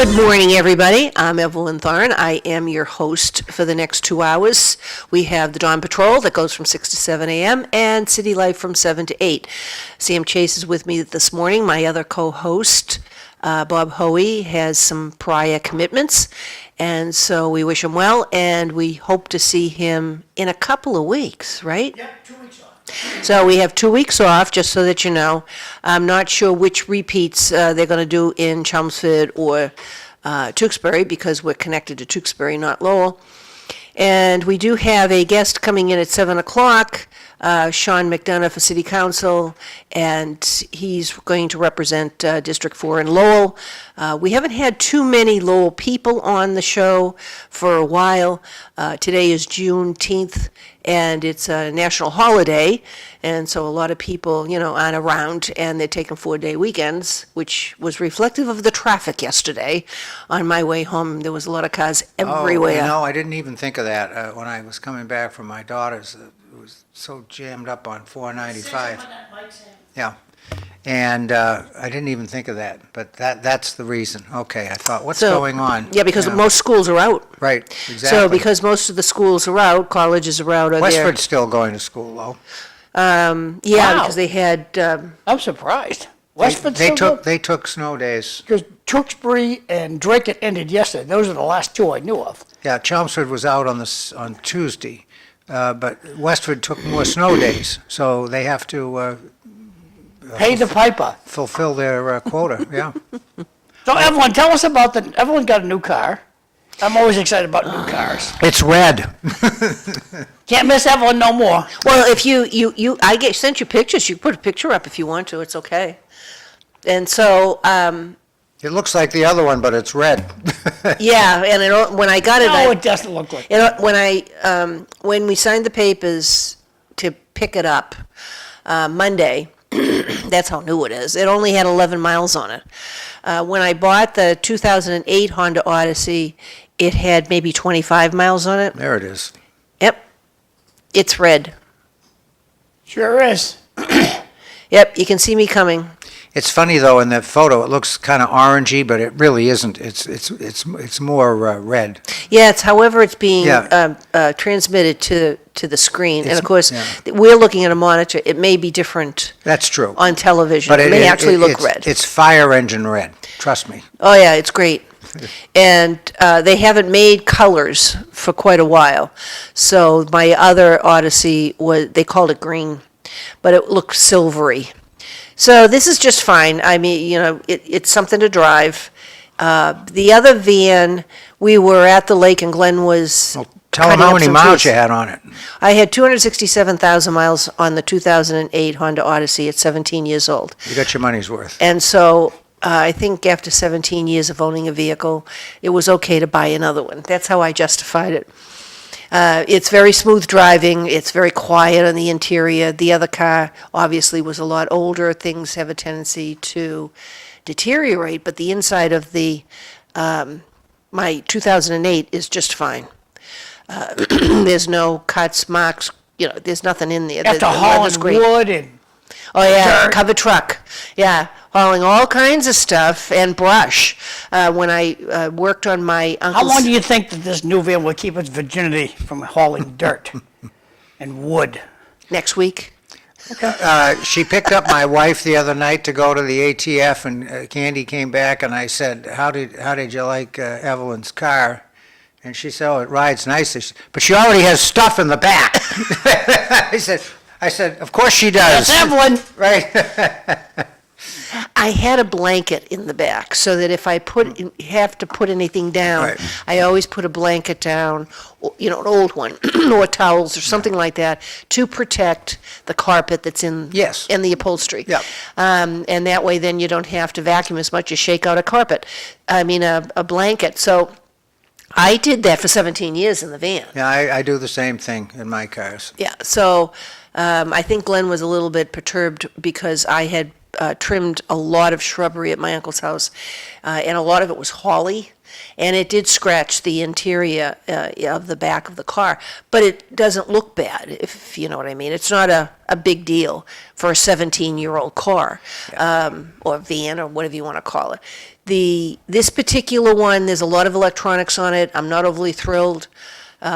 Good morning, everybody. I'm Evelyn Thorein. I am your host for the next 2 hours. We have the Dawn Patrol that goes from 6 to 7 a.m. and City Life from 7 to 8. Sam Chase is with me this morning. My other co-host, Bob Hoey, has some prior commitments, and so we wish him well, and we hope to see him in a couple of weeks, right? Yeah, 2 weeks off. So we have 2 weeks off, just so that you know. I'm not sure which repeats they're going to do in Chelmsford or Tewksbury, because we're connected to Tewksbury, not Lowell. And we do have a guest coming in at 7 o'clock, Sean McDonough for City Council, and he's going to represent District 4 in Lowell. We haven't had too many Lowell people on the show for a while. Today is Juneteenth, and it's a national holiday, and so a lot of people, aren't around, and they're taking 4-day weekends, which was reflective of the traffic yesterday. On my way home, there was a lot of cars everywhere. Oh, I didn't even think of that. When I was coming back from my daughter's, it was so jammed up on 495. Yeah, and I didn't even think of that, but that's the reason. Okay, I thought, what's going on? Yeah, because most schools are out. Right, exactly. So because most of the schools are out, colleges are out. Westford's still going to school, though. Yeah, Wow. because they had, I'm surprised. Westford still They took snow days. because Tewksbury and Drake had ended yesterday. Those are the last two I knew of. Yeah, Chelmsford was out on Tuesday, but Westford took more snow days, so they have to Pay the piper. fulfill their quota, yeah. So Evelyn, tell us about Evelyn got a new car. I'm always excited about new cars. It's red. Can't miss Evelyn no more. well, if sent you pictures, you can put a picture up if you want to, it's okay. And so, It looks like the other one, but it's red. yeah, and when I got it, No, it doesn't look like. when we signed the papers to pick it up Monday, that's how new it is. It only had 11 miles on it. When I bought the 2008 Honda Odyssey, it had maybe 25 miles on it. There it is. Yep, it's red. Sure is. Yep, you can see me coming. It's funny though, in that photo, it looks kind of orangey, but it really isn't. It's more red. Yeah, it's however it's being Yeah. transmitted to the screen. And of course, yeah. we're looking at a monitor. It may be different That's true. on television. But It may actually look red. It's fire engine red. Trust me. Oh, yeah, it's great. And they haven't made colors for quite a while. So my other Odyssey, they called it green, but it looked silvery. So this is just fine. I mean, it's something to drive. The other van, we were at the lake and Glenn was Tell them cutting how up many some miles trees. you had on it. I had 267,000 miles on the 2008 Honda Odyssey at 17 years old. You got your money's worth. And so I think after 17 years of owning a vehicle, it was okay to buy another one. That's how I justified it. It's very smooth driving. It's very quiet on the interior. The other car obviously was a lot older. Things have a tendency to deteriorate, but the inside of my 2008 is just fine. There's no cuts, marks, there's nothing in there. After The leather's hauling great. wood and Oh, yeah, dirt. covered truck. Yeah, hauling all kinds of stuff and brush. When I worked on my how uncle's... long do you think that this new van will keep its virginity from hauling dirt and wood? Next week? She picked up my wife the other night to go to the ATF, and Candy came back, and I said, "How did you like Evelyn's car?" And she said, "Oh, it rides nicely, but she already has stuff in the back." I said, "Of course she does." That's Evelyn. Right. I had a blanket in the back, so that if I have to put anything down, Right. I always put a blanket down, an old one, or towels or something like that, to protect the carpet that's in Yes. in the upholstery. Yep. And that way, then you don't have to vacuum as much. You shake out a carpet. A blanket. So I did that for 17 years in the van. Yeah, I do the same thing in my cars. Yeah, so I think Glenn was a little bit perturbed because I had trimmed a lot of shrubbery at my uncle's house, and a lot of it was holly, and it did scratch the interior of the back of the car, but it doesn't look bad, if you know what I mean. It's not a big deal for a 17-year-old car, or van, or whatever you want to call it. This particular one, there's a lot of electronics on it. I'm not overly thrilled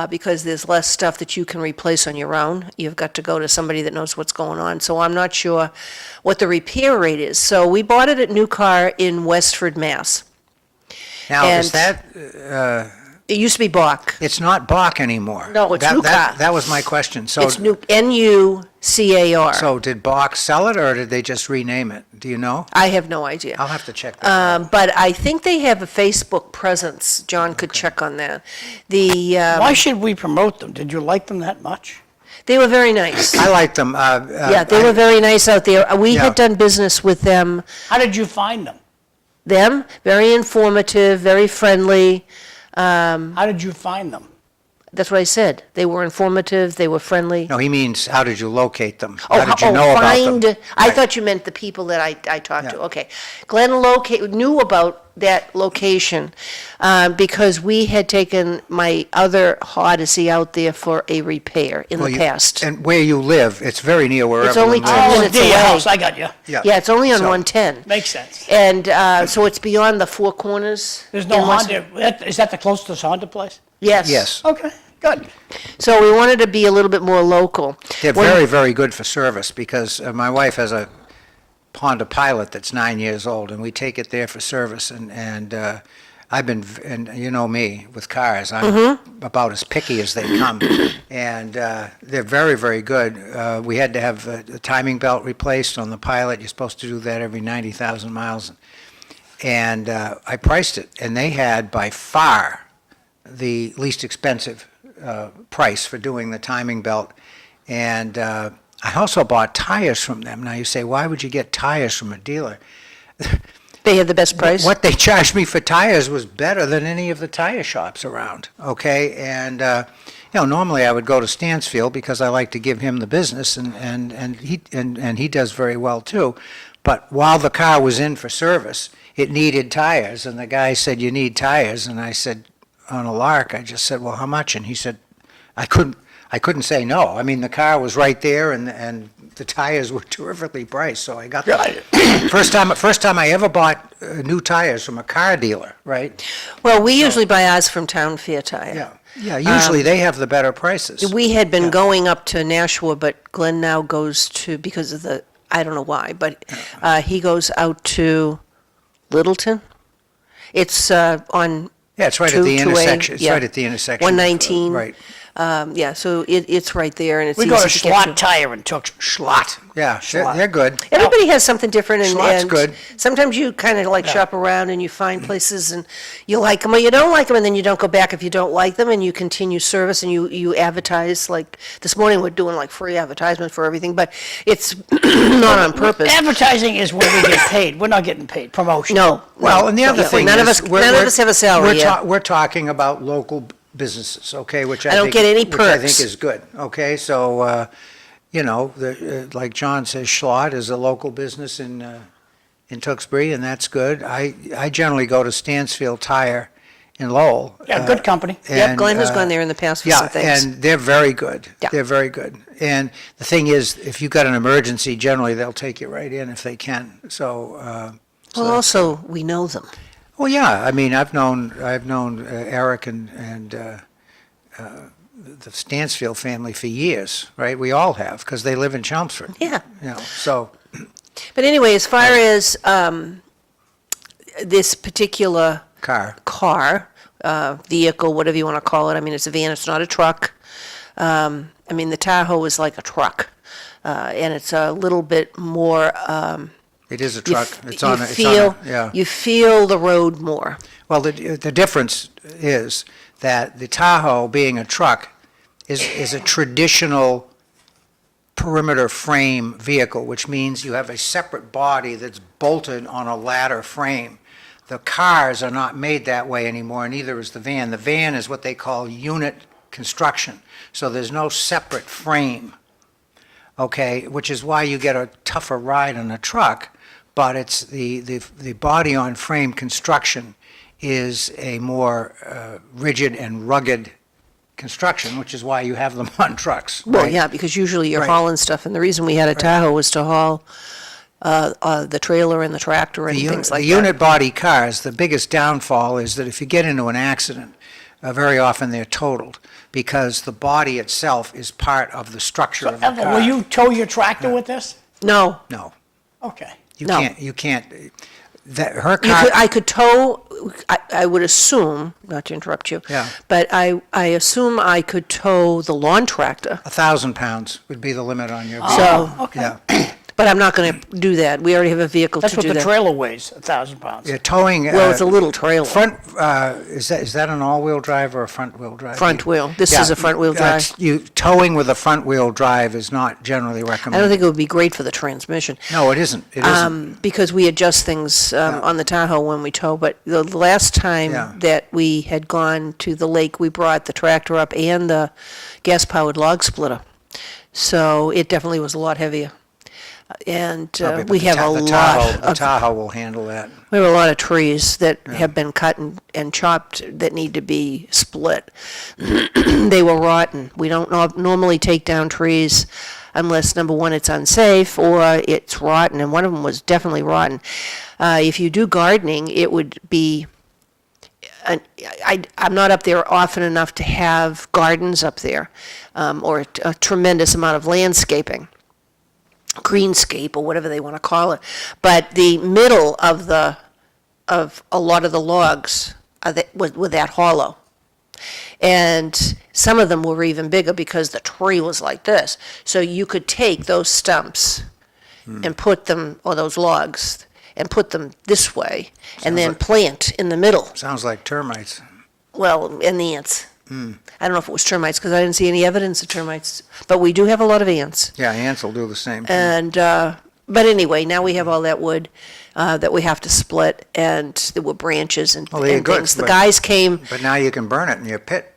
because there's less stuff that you can replace on your own. You've got to go to somebody that knows what's going on. So I'm not sure what the repair rate is. So we bought it at New Car in Westford, Mass. Now, is And- that, It used to be Bach. it's not Bach anymore? No, it's That- New that- Car. That was my question. So, It's new, Nucar. so did Bach sell it, or did they just rename it? Do you know? I have no idea. I'll have to check that out. But I think they have a Facebook presence. John could check on that. Why should we promote them? Did you like them that much? They were very nice. I like them. Yeah, they were very nice out there. We Yeah. had done business with them. How did you find them? Very informative, very friendly. How did you find them? That's what I said. They were informative, they were friendly. No, he means, how did you locate them? Oh, How did you know about them? find, I Right. thought you meant the people that I talked to. Yeah. Okay. Glenn knew about that location because we had taken my other Odyssey out there for a repair in Well, the you- past. And where you live, it's very near where It's everyone only lives. 10 Oh, minutes dear away. house, I got you. Yeah. Yeah, it's only on So- 110. Makes sense. And so it's beyond the Four Corners. There's no in West- Honda, is that the closest Honda place? Yes. Yes. Okay, good. So we wanted to be a little bit more local. They're When- very, very good for service, because my wife has a Honda Pilot that's 9 years old, and we take it there for service, and I've been, and you know me, with cars, I'm Mm-hmm. about as picky as they come, and they're very, very good. We had to have the timing belt replaced on the Pilot. You're supposed to do that every 90,000 miles, and I priced it, and they had by far the least expensive price for doing the timing belt. And I also bought tires from them. Now you say, why would you get tires from a dealer? They had the best price. What they charged me for tires was better than any of the tire shops around, okay? And, normally I would go to Stansfield because I like to give him the business, and he does very well too. But while the car was in for service, it needed tires, and the guy said, you need tires, and I said, on a lark, I just said, well, how much? And he said, I couldn't say no. I mean, the car was right there, and the tires were terrifically priced, so I got them. First time I ever bought new tires from a car dealer, right? Well, we usually buy ours from Town Fair Tire. Yeah, usually they have the better prices. We had been going up to Nashua, but Glenn now goes to, because of the, I don't know why, but he goes out to Littleton. It's on Yeah, it's right at the 2A, intersection, it's yeah. right at the intersection. 119. Right. Yeah, so it's right there, and it's We easy go to to get Schlott Tire in Tewksbury. Schlott, yeah, they're good. Everybody has something different, and, Schlott's and good. sometimes you kind of like shop around and you find places and you like them or you don't like them, and then you don't go back if you don't like them, and you continue service and you advertise. Like this morning, we're doing like free advertisement for everything, but it's not on purpose. Advertising is when we get paid. We're not getting paid. Promotion. No. Well, no, and the other no, thing none of is, us none of us have a salary. We're talking about local businesses, okay, which I don't think, get any which I think perks. is good, okay? So, like John says, Schlott is a local business in Tewksbury, and that's good. I generally go to Stansfield Tire in Lowell. Yeah, good company. Yep, and, Glenn has gone there in the past for some things. and they're very good. Yeah. They're very good. And the thing is, if you've got an emergency, generally they'll take you right in if they can. So, Well, also, we know them. well, yeah. I mean, I've known Eric and the Stansfield family for years, right? We all have, because they live in Chelmsford. Yeah. So But anyway, as far as this particular car. vehicle, whatever you want to call it, I mean, it's a van, it's not a truck. I mean, the Tahoe is like a truck, and it's a little bit more. It is a You truck. f- It's you on. feel, Yeah. You feel the road more. Well, the difference is that the Tahoe, being a truck, is a traditional perimeter frame vehicle, which means you have a separate body that's bolted on a ladder frame. The cars are not made that way anymore, and neither is the van. The van is what they call unit construction, so there's no separate frame, okay, which is why you get a tougher ride on a truck, but it's the body on frame construction is a more rigid and rugged construction, which is why you have them on trucks. Well, right? yeah, because usually you're Right. hauling stuff, and the reason we had a Tahoe was to haul the trailer and the tractor and things like The that. unit body cars, the biggest downfall is that if you get into an accident, very often they're totaled because the body itself is part of the structure of the Evelyn, car. will you tow your tractor with this? No, No, Okay. No. you can't, her you car, could, I could tow, I would assume, not to interrupt you. Yeah. But I assume I could tow the lawn tractor. 1,000 pounds would be the limit on your So- vehicle. Okay. Yeah. But I'm not going to do that. We already have a vehicle That's to what do the that. trailer weighs, 1,000 pounds. Yeah, towing. Well, it's a little trailer. Front, is that an all-wheel drive or a front-wheel drive? Front wheel. This Yeah, is a front-wheel drive. Towing with a front-wheel drive is not generally I recommended. don't think it would be great for the transmission. No, it isn't. It isn't. Because we adjust things on the Tahoe when we tow. But the last time Yeah. that we had gone to the lake, we brought the tractor up and the gas-powered log splitter. So it definitely was a lot heavier. And Probably, but we the have Ta- a the lot Tahoe- The of, Tahoe will handle that. we have a lot of trees that have been cut and chopped that need to be split. They were rotten. We don't normally take down trees unless, number one, it's unsafe or it's rotten, and one of them was definitely rotten. If you do gardening, it would be, I'm not up there often enough to have gardens up there, or a tremendous amount of landscaping, greenscape, or whatever they want to call it. But the middle of a lot of the logs were that hollow. And some of them were even bigger because the tree was like this. So you could take those stumps and put them, or those logs, and put them this way, and then like- plant in the middle. Sounds like termites. Well, and the ants. I don't know if it was termites, because I didn't see any evidence of termites, but we do have a lot of ants. Yeah, ants will do the same thing. And, but anyway, now we have all that wood that we have to split, and there were branches and Well, there you and go, things. The but- guys came, But now you can burn it in your pit.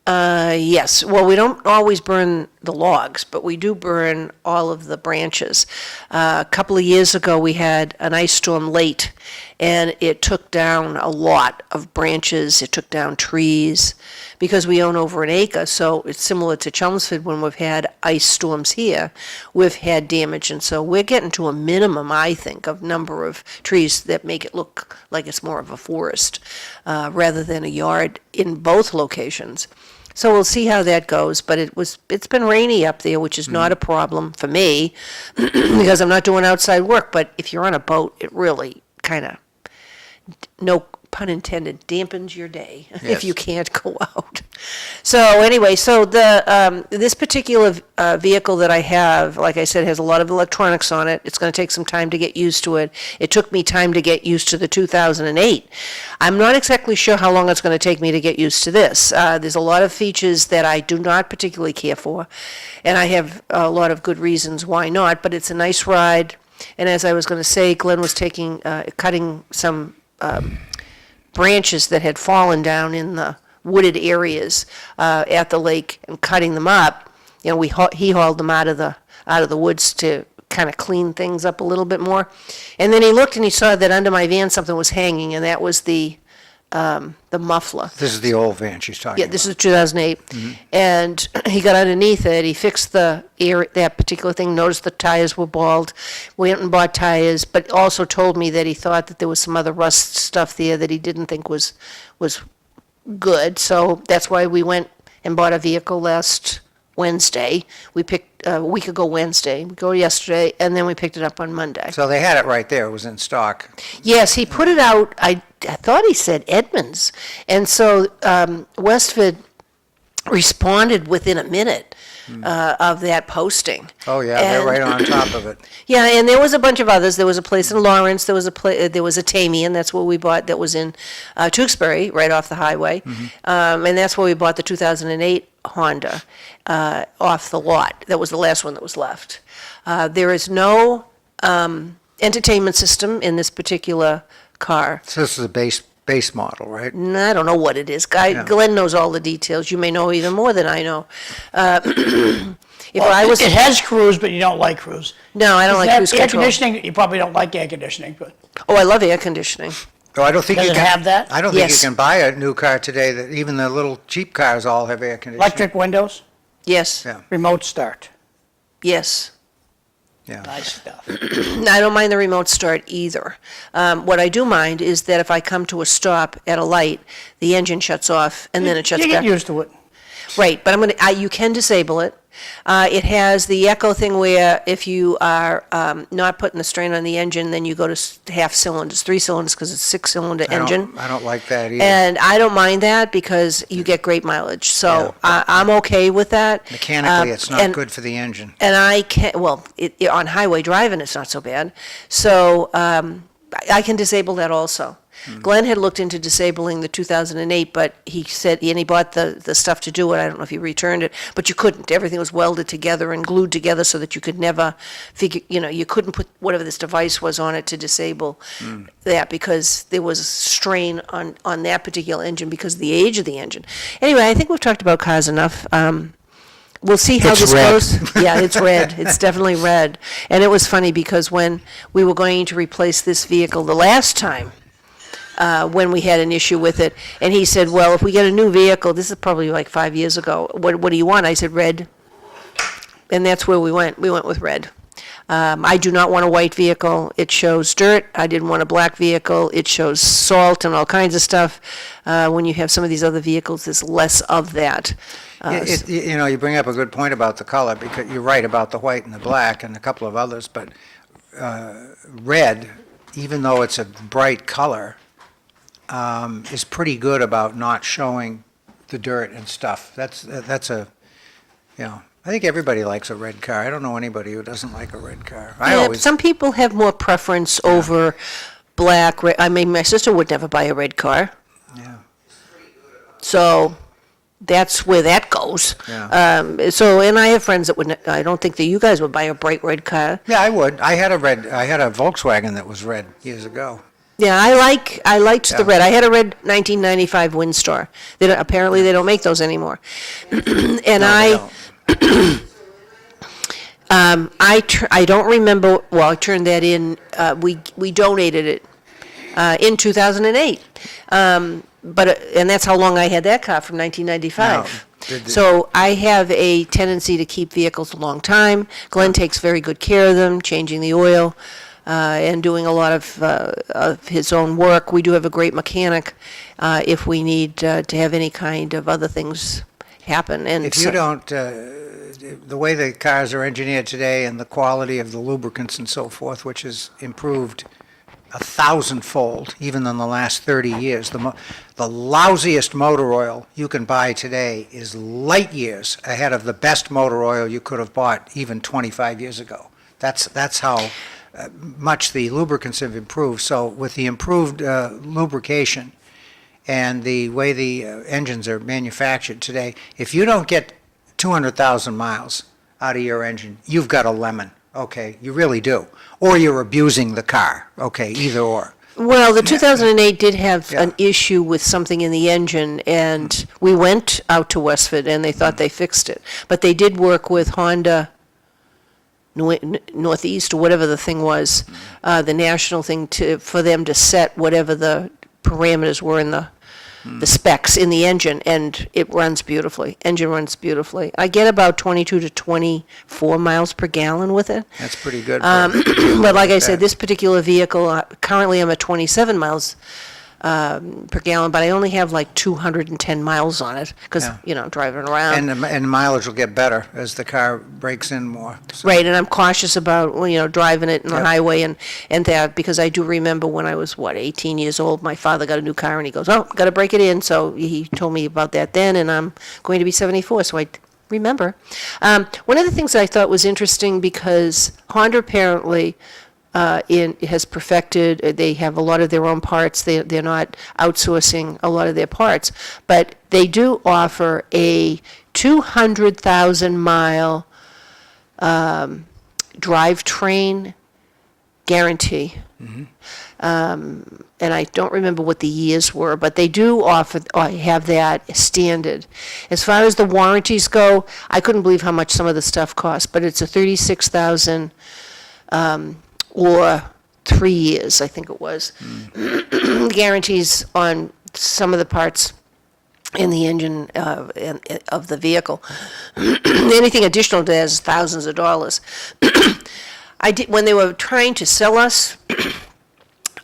yes, well, we don't always burn the logs, but we do burn all of the branches. A couple of years ago, we had an ice storm late, and it took down a lot of branches, it took down trees, because we own over an acre, so it's similar to Chelmsford when we've had ice storms here, we've had damage, and so we're getting to a minimum, I think, of number of trees that make it look like it's more of a forest, rather than a yard in both locations. So we'll see how that goes, but it's been rainy up there, which is not a problem for me, because I'm not doing outside work, but if you're on a boat, it really kind of, no pun intended, dampens your day if Yes. you can't go out. So anyway, so the, this particular vehicle that I have, like I said, has a lot of electronics on it. It's going to take some time to get used to it. It took me time to get used to the 2008. I'm not exactly sure how long it's going to take me to get used to this. There's a lot of features that I do not particularly care for, and I have a lot of good reasons why not, but it's a nice ride. And as I was going to say, Glenn was cutting some branches that had fallen down in the wooded areas at the lake and cutting them up. You know, he hauled them out of the woods to kind of clean things up a little bit more. And then he looked and he saw that under my van something was hanging, and that was the muffler. This is the old van she's talking Yeah, about. this is 2008. And he got underneath it, he fixed that particular thing, noticed the tires were bald, went and bought tires, but also told me that he thought that there was some other rust stuff there that he didn't think was good. So that's why we went and bought a vehicle last Wednesday. We picked, a week ago Wednesday, we go yesterday, and then we picked it up on Monday. So they had it right there, it was in stock. Yes, he put it out, I thought he said Edmonds. And so Westford responded within a minute of that posting. Oh, yeah, they're And- right on top of it. Yeah, and there was a bunch of others. There was a place in Lawrence, there was a Tamian, that's what we bought, that was in Tewksbury, right off the highway. And that's where we bought the 2008 Honda off the lot. That was the last one that was left. There is no entertainment system in this particular car. So this is a base model, right? I don't know what it is. Yeah. Glenn knows all the details. You may know even more than I know. If Well, I was, it has cruise, but you don't like cruise. no, I don't like Does it have cruise air control. conditioning? You probably don't like air conditioning, but Oh, I love air conditioning. Oh, I don't think Does you it can. have that? I don't think you Yes. can buy a new car today that even the little cheap cars all have air conditioning. electric windows, Yes, Yeah. remote start. yes. Yeah. Nice stuff. I don't mind the remote start either. What I do mind is that if I come to a stop at a light, the engine shuts off and then it shuts You back. get used to it. Right, but you can disable it. It has the echo thing where if you are not putting the strain on the engine, then you go to half cylinders, 3 cylinders, because it's 6-cylinder engine. I don't like that either. And I don't mind that because you get great mileage. So I'm okay with that. Mechanically, it's not and- good for the engine. And I can, well, on highway driving, it's not so bad. So I can disable that also. Glenn had looked into disabling the 2008, but he said, and he bought the stuff to do it. I don't know if he returned it, but you couldn't. Everything was welded together and glued together so that you could never figure, you couldn't put whatever this device was on it to disable that because there was a strain on that particular engine because of the age of the engine. Anyway, I think we've talked about cars enough. We'll see how It's this red. goes. Yeah, it's red. It's definitely red. And it was funny because when we were going to replace this vehicle the last time, when we had an issue with it, and he said, well, if we get a new vehicle, this is probably like 5 years ago, what do you want? I said, red. And that's where we went. We went with red. I do not want a white vehicle. It shows dirt. I didn't want a black vehicle. It shows salt and all kinds of stuff. When you have some of these other vehicles, there's less of that. You bring up a good point about the color, because you're right about the white and the black and a couple of others, but red, even though it's a bright color, is pretty good about not showing the dirt and stuff. That's I think everybody likes a red car. I don't know anybody who doesn't like a red car. Some people have more preference over black. I mean, my sister would never buy a red car. Yeah. So that's where that goes. Yeah. And I have friends that would, I don't think that you guys would buy a bright red car. Yeah, I would. I had a Volkswagen that was red years ago. Yeah, I liked the Yeah. red. I had a red 1995 Windstar. Apparently they don't make those anymore. And No, they don't. I don't remember, well, I turned that in, we donated it in 2008. And that's how long I had that car, from 1995. Now, So I have a tendency to keep vehicles a long time. Glenn takes very good care of them, changing the oil, and doing a lot of his own work. We do have a great mechanic if we need to have any kind of other things happen. And If you don't, the way the cars are engineered today and the quality of the lubricants and so forth, which has improved 1,000-fold, even in the last 30 years, the lousiest motor oil you can buy today is light years ahead of the best motor oil you could have bought even 25 years ago. That's how much the lubricants have improved. So with the improved lubrication and the way the engines are manufactured today, if you don't get 200,000 miles out of your engine, you've got a lemon. Okay, you really do. Or you're abusing the car. Okay, either or. Well, the 2008 did have Yeah. an issue with something in the engine, and we went out to Westford, and they thought they fixed it. But they did work with Honda Northeast, or whatever the thing was, the national thing, for them to set whatever the parameters were in the specs in the engine, and it runs beautifully. Engine runs beautifully. I get about 22 to 24 miles per gallon with it. That's pretty good. But like I said, that. this particular vehicle, currently I'm at 27 miles per gallon, but I only have like 210 miles on it because, Yeah. driving around. And mileage will get better as the car breaks in more. So- Right, and I'm cautious about, driving it on the Yep. highway and that, because I do remember when I was, 18 years old, my father got a new car and he goes, oh, got to break it in. So he told me about that then, and I'm going to be 74, so I remember. One of the things I thought was interesting, because Honda apparently has perfected, they have a lot of their own parts, they're not outsourcing a lot of their parts, but they do offer a 200,000 mile drivetrain guarantee. And I don't remember what the years were, but they do have that standard. As far as the warranties go, I couldn't believe how much some of the stuff costs, but it's a 36,000 or 3 years, I think it was. Guarantees on some of the parts in the engine of the vehicle. Anything additional to that is thousands of dollars. I did, when they were trying to sell us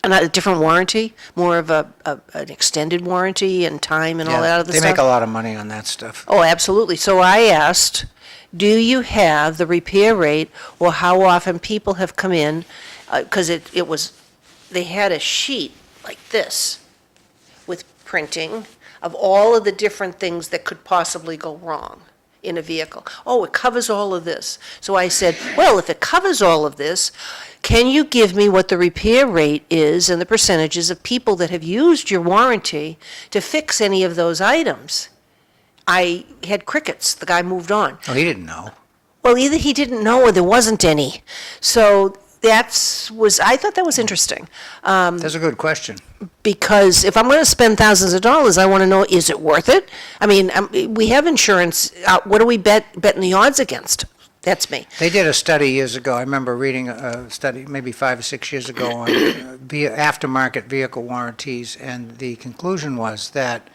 a different warranty, more of an extended warranty and time and all that other They stuff. make a lot of money on that stuff. Oh, absolutely. So I asked, do you have the repair rate or how often people have come in? Because they had a sheet like this with printing of all of the different things that could possibly go wrong in a vehicle. Oh, it covers all of this. So I said, well, if it covers all of this, can you give me what the repair rate is and the percentages of people that have used your warranty to fix any of those items? I had crickets. The guy moved on. Oh, he didn't know. Well, either he didn't know or there wasn't any. So I thought that was interesting. That's a good question. Because if I'm going to spend thousands of dollars, I want to know, is it worth it? I mean, we have insurance. What do we betting the odds against? That's me. They did a study years ago. I remember reading a study maybe 5 or 6 years ago on aftermarket vehicle warranties, and the conclusion was that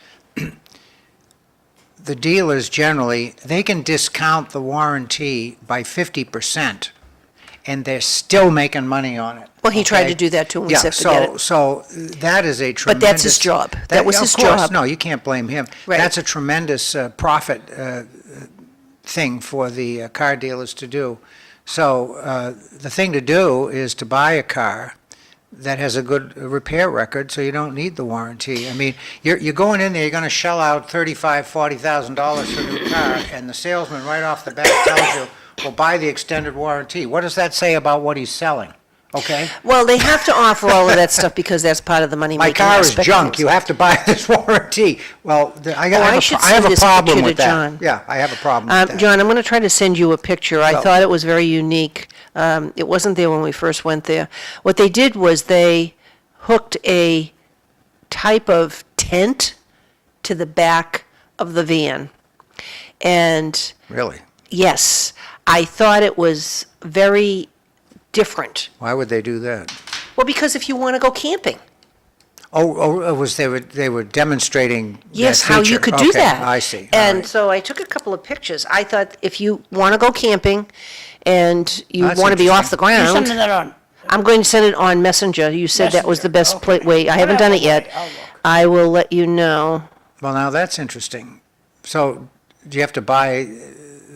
the dealers generally, they can discount the warranty by 50%, and they're still making money on it. Well, he tried okay? to do that too, and we Yeah, said forget it. so that is a tremendous... But that's his job. That was his Of course, job. no, you can't blame him. Right. That's a tremendous profit thing for the car dealers to do. So the thing to do is to buy a car that has a good repair record, so you don't need the warranty. I mean, you're going in there, you're going to shell out $35,000, $40,000 for a new car, and the salesman right off the bat tells you, well, buy the extended warranty. What does that say about what he's selling? Okay? Well, they have to offer all of that stuff because that's part of the money-making My car is aspect of junk, things. you have to buy this warranty. Well, I I should have send a this problem picture with to that. John. Yeah, I have a problem with that. John, I'm going to try to send you a picture. I Go. thought it was very unique. It wasn't there when we first went there. What they did was they hooked a type of tent to the back of the van. And Really? yes, I thought it was very different. Why would they do that? Well, because if you want to go camping, They were demonstrating that yes, how you feature. could do Okay, that. I see. All And right. so I took a couple of pictures. I thought if you want to go camping and you That's want to be off the You're sending ground, that on. I'm going to send it on Messenger. You said that was the best Messenger, okay. way. I haven't done it yet. I'll look. I will let you know. Well, now that's interesting. So do you have to buy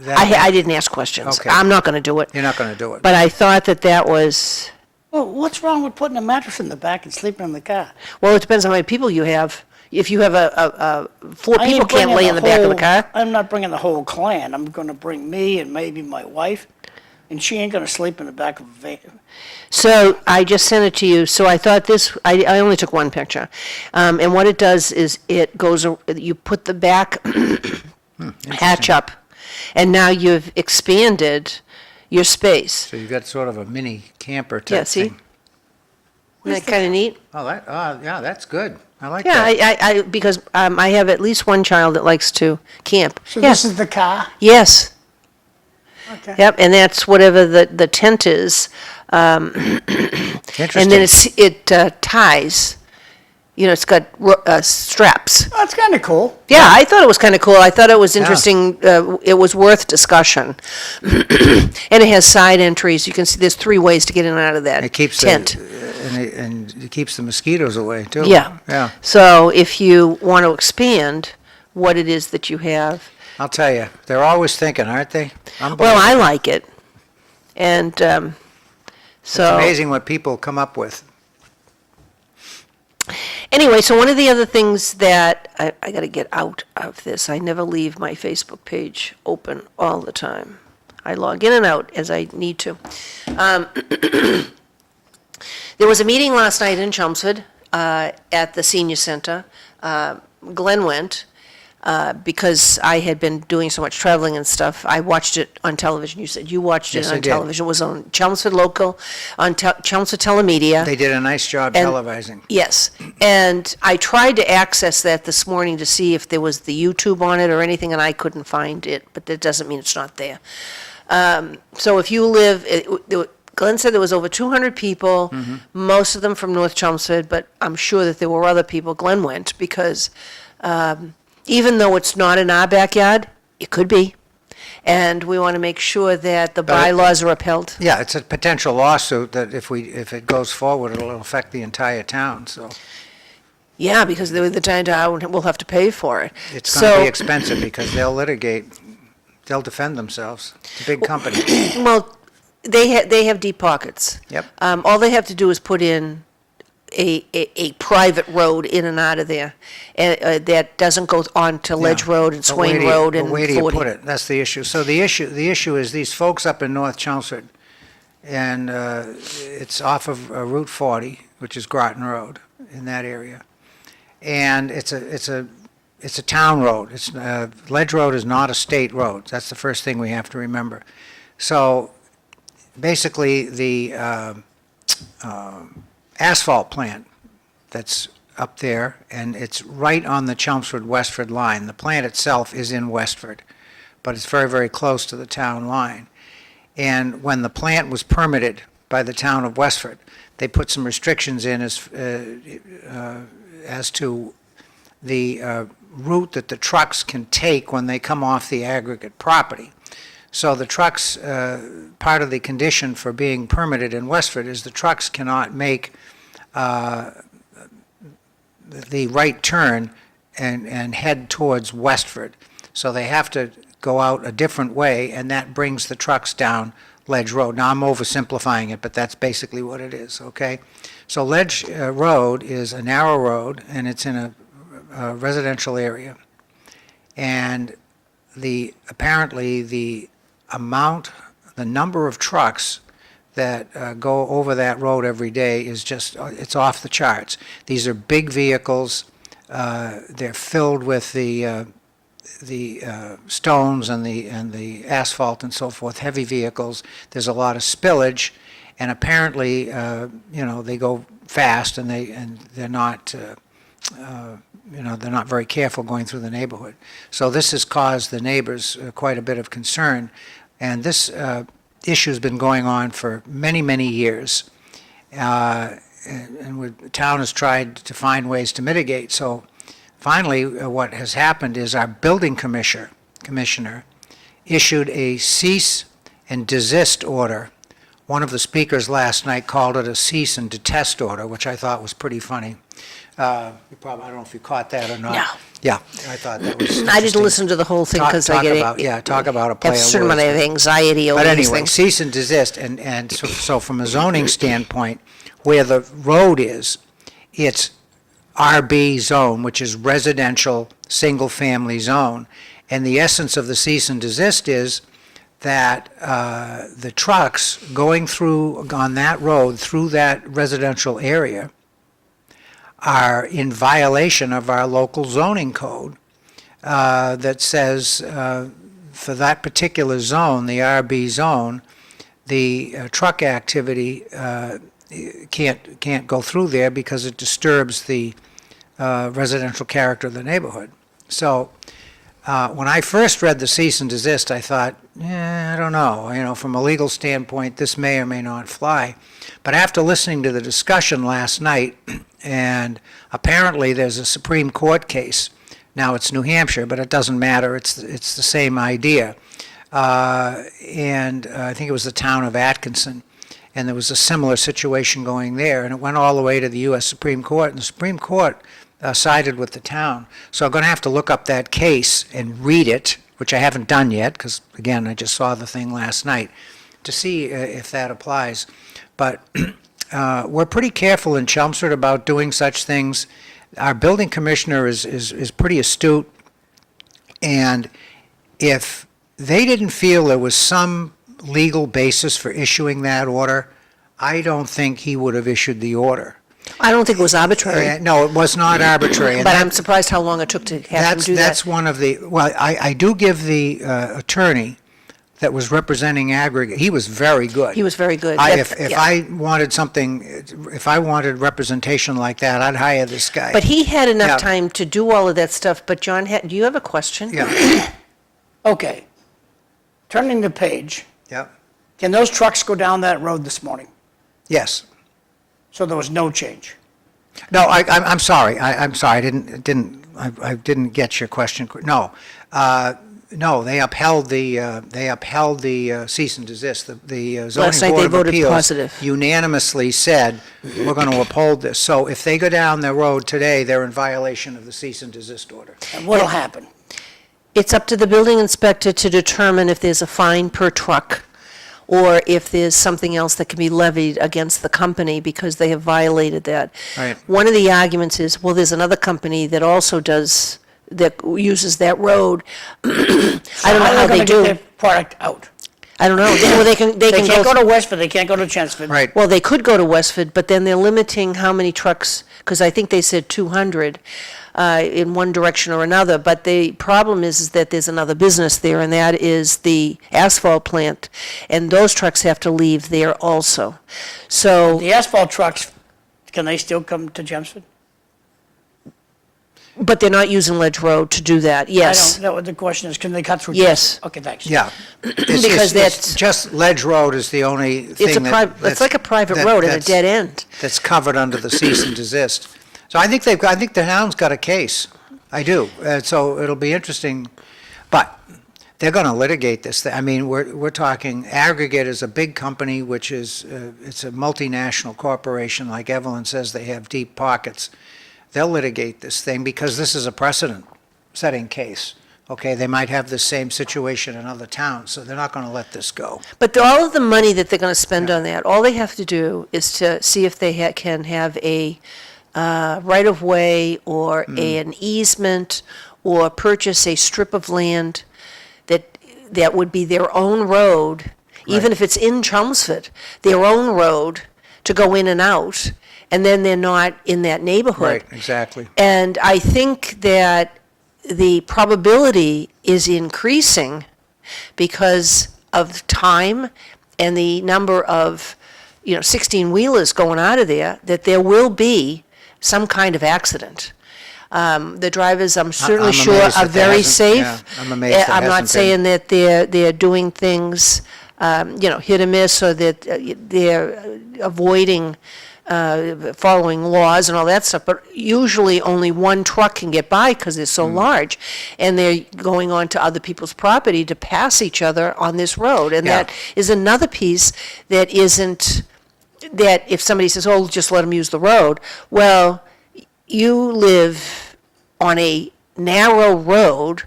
that? I didn't ask questions. Okay. I'm not going to do it. You're not going to do it. But I thought that was, Well, what's wrong with putting a mattress in the back and sleeping in the car? well, it depends on how many people you have. If you have four I ain't people can't bringing lay in the back of the whole- car. I'm not bringing the whole clan. I'm going to bring me and maybe my wife, and she ain't going to sleep in the back of a van. So I just sent it to you. So I thought this, I only took one picture. And what it does is it goes, you put the back hatch up, and now you've expanded your space. So you've got sort of a mini camper Yeah, type see? thing. Isn't that kind of neat? Oh, yeah, that's good. I like Yeah, that. because I have at least one child that likes to camp. So Yeah. this is the car? Yes, Okay. yep, and that's whatever the tent is. And then it ties, it's got straps. Oh, that's kind of cool. Yeah, I thought it was kind of cool. I thought it was interesting. It was worth discussion. And it has side entries. You can see there's 3 ways to get in and out of that It keeps tent. and it keeps the mosquitoes away too. Yeah. Yeah. So if you want to expand what it is that you have, I'll tell you, they're always thinking, aren't they? well, I like it. And It's so amazing what people come up with. anyway, so one of the other things that I got to get out of this, I never leave my Facebook page open all the time. I log in and out as I need to. There was a meeting last night in Chelmsford at the senior center. Glenn went because I had been doing so much traveling and stuff. I watched it on television. You said you watched it Yes, I on did. television. It was on Chelmsford Local, on Chelmsford Telemedia. They did a nice job And- televising. Yes, and I tried to access that this morning to see if there was the YouTube on it or anything, and I couldn't find it, but that doesn't mean it's not there. So if you live, Glenn said there was over 200 people, most of them from North Chelmsford, but I'm sure that there were other people. Glenn went because even though it's not in our backyard, it could be. and we want to make sure that the bylaws are upheld. Yeah, it's a potential lawsuit that if it goes forward, it'll affect the entire town, so Yeah, because the town will have to pay for it. it's going to So- be expensive because they'll litigate, they'll defend themselves. It's a big company. Well, they have deep pockets. Yep. All they have to do is put in a private road in and out of there, that doesn't go on to Ledge Yeah. Road and But where Swain do you- Road but and where do you 40. put it? That's the issue. So the issue is these folks up in North Chelmsford, and it's off of Route 40, which is Groton Road, in that area. And it's a town road. Ledge Road is not a state road. That's the first thing we have to remember. So basically, the asphalt plant that's up there, and it's right on the Chelmsford-Westford line. The plant itself is in Westford, but it's very, very close to the town line. And when the plant was permitted by the town of Westford, they put some restrictions in as to the route that the trucks can take when they come off the aggregate property. So the trucks, part of the condition for being permitted in Westford is the trucks cannot make the right turn and head towards Westford. So they have to go out a different way, and that brings the trucks down Ledge Road. Now, I'm oversimplifying it, but that's basically what it is, okay? So Ledge Road is a narrow road, and it's in a residential area. And apparently the number of trucks that go over that road every day is just, it's off the charts. These are big vehicles. They're filled with the stones and the asphalt and so forth, heavy vehicles. There's a lot of spillage, and apparently, they go fast, and they're not, they're not very careful going through the neighborhood. So this has caused the neighbors quite a bit of concern, and this issue's been going on for many, many years, and the town has tried to find ways to mitigate. So finally, what has happened is our building commissioner issued a cease and desist order. One of the speakers last night called it a cease and detest order, which I thought was pretty funny. I don't know if you caught that or not. No. Yeah, I thought that was I didn't interesting. listen to the whole thing Talk- because talk I get about- yeah, talk about a play have a of certain amount words. of anxiety over But these anyway, things. cease and desist, and so from a zoning standpoint, where the road is, it's RB zone, which is residential, single-family zone. And the essence of the cease and desist is that the trucks going through, on that road, through that residential area, are in violation of our local zoning code that says for that particular zone, the RB zone, the truck activity can't go through there because it disturbs the residential character of the neighborhood. So when I first read the cease and desist, I thought, I don't know. From a legal standpoint, this may or may not fly. But after listening to the discussion last night, and apparently there's a Supreme Court case. Now it's New Hampshire, but it doesn't matter. It's the same idea. And I think it was the town of Atkinson, and there was a similar situation going there, and it went all the way to the U.S. Supreme Court, and the Supreme Court sided with the town. So I'm going to have to look up that case and read it, which I haven't done yet, because, again, I just saw the thing last night, to see if that applies. But we're pretty careful in Chelmsford about doing such things. Our building commissioner is pretty astute, and if they didn't feel there was some legal basis for issuing that order, I don't think he would have issued the order. I don't think it was arbitrary, No, it was not arbitrary. and but that- I'm surprised how long it took to have him do that. That's one of the, well, I do give the attorney that was representing aggregate, he was very good. He was very good. If Yeah. I wanted something, if I wanted representation like that, I'd hire this guy. But he had Yeah. enough time to do all of that stuff, but John, do you have a question? Yeah, Okay. Turning the page, yeah, can those trucks go down that road this morning? yes. So there was no change? No, I'm sorry, I'm sorry, I didn't get your question. No, No, they upheld the cease and desist. The zoning Last night board they of voted appeals positive. unanimously said, we're going to uphold this. So if they go down their road today, they're in violation of the cease and desist order. And what'll happen? It's up to the building inspector to determine if there's a fine per truck, or if there's something else that can be levied against the company because they have violated that. Right. One of the arguments is, well, there's another company that also that uses that road. I don't know how they Get do. their product out? I don't know. Well, they can They can't go to Westford, they can't go to Chelmsford. Right. Well, they could go to Westford, but then they're limiting how many trucks, because I think they said 200 in one direction or another. But the problem is that there's another business there, and that is the asphalt plant, and those trucks have to leave there also. So, The asphalt trucks, can they still come to Chelmsford? but they're not using Ledge Road to do that, yes. I don't know, the question is, can they cut through? Yes. Chelmsford? Okay, thanks. Yeah. Because that's- just Ledge Road is the only thing It's like a private road at a dead end. that's covered under the cease and desist. So I think the town's got a case. I do. So it'll be interesting, but they're going to litigate this. I mean, we're talking Aggregate is a big company, which is it's a multinational corporation. Like Evelyn says, they have deep pockets. They'll litigate this thing because this is a precedent-setting case. Okay, they might have the same situation in other towns, so they're not going to let this go. But all of the money that they're going to spend on that, all they have to do is to see if they can have a right-of-way or an easement or purchase a strip of land that would be their own road, even if it's in Chelmsford, their own road to go in and out, and then they're not in that neighborhood. Right, exactly. And I think that the probability is increasing because of time and the number of, 16-wheelers going out of there, that there will be some kind of accident. The drivers, I'm certainly I'm sure, amazed are that there very hasn't- safe. yeah, I'm amazed there I'm not hasn't saying that they're doing things, hit or miss, or that they're avoiding following laws and all that stuff, but usually only one truck can get by because they're so large, and they're going on to other people's property to pass each other on this road. And Yeah. that is another piece that isn't, that if somebody says, oh, just let them use the road, well, you live on a narrow road,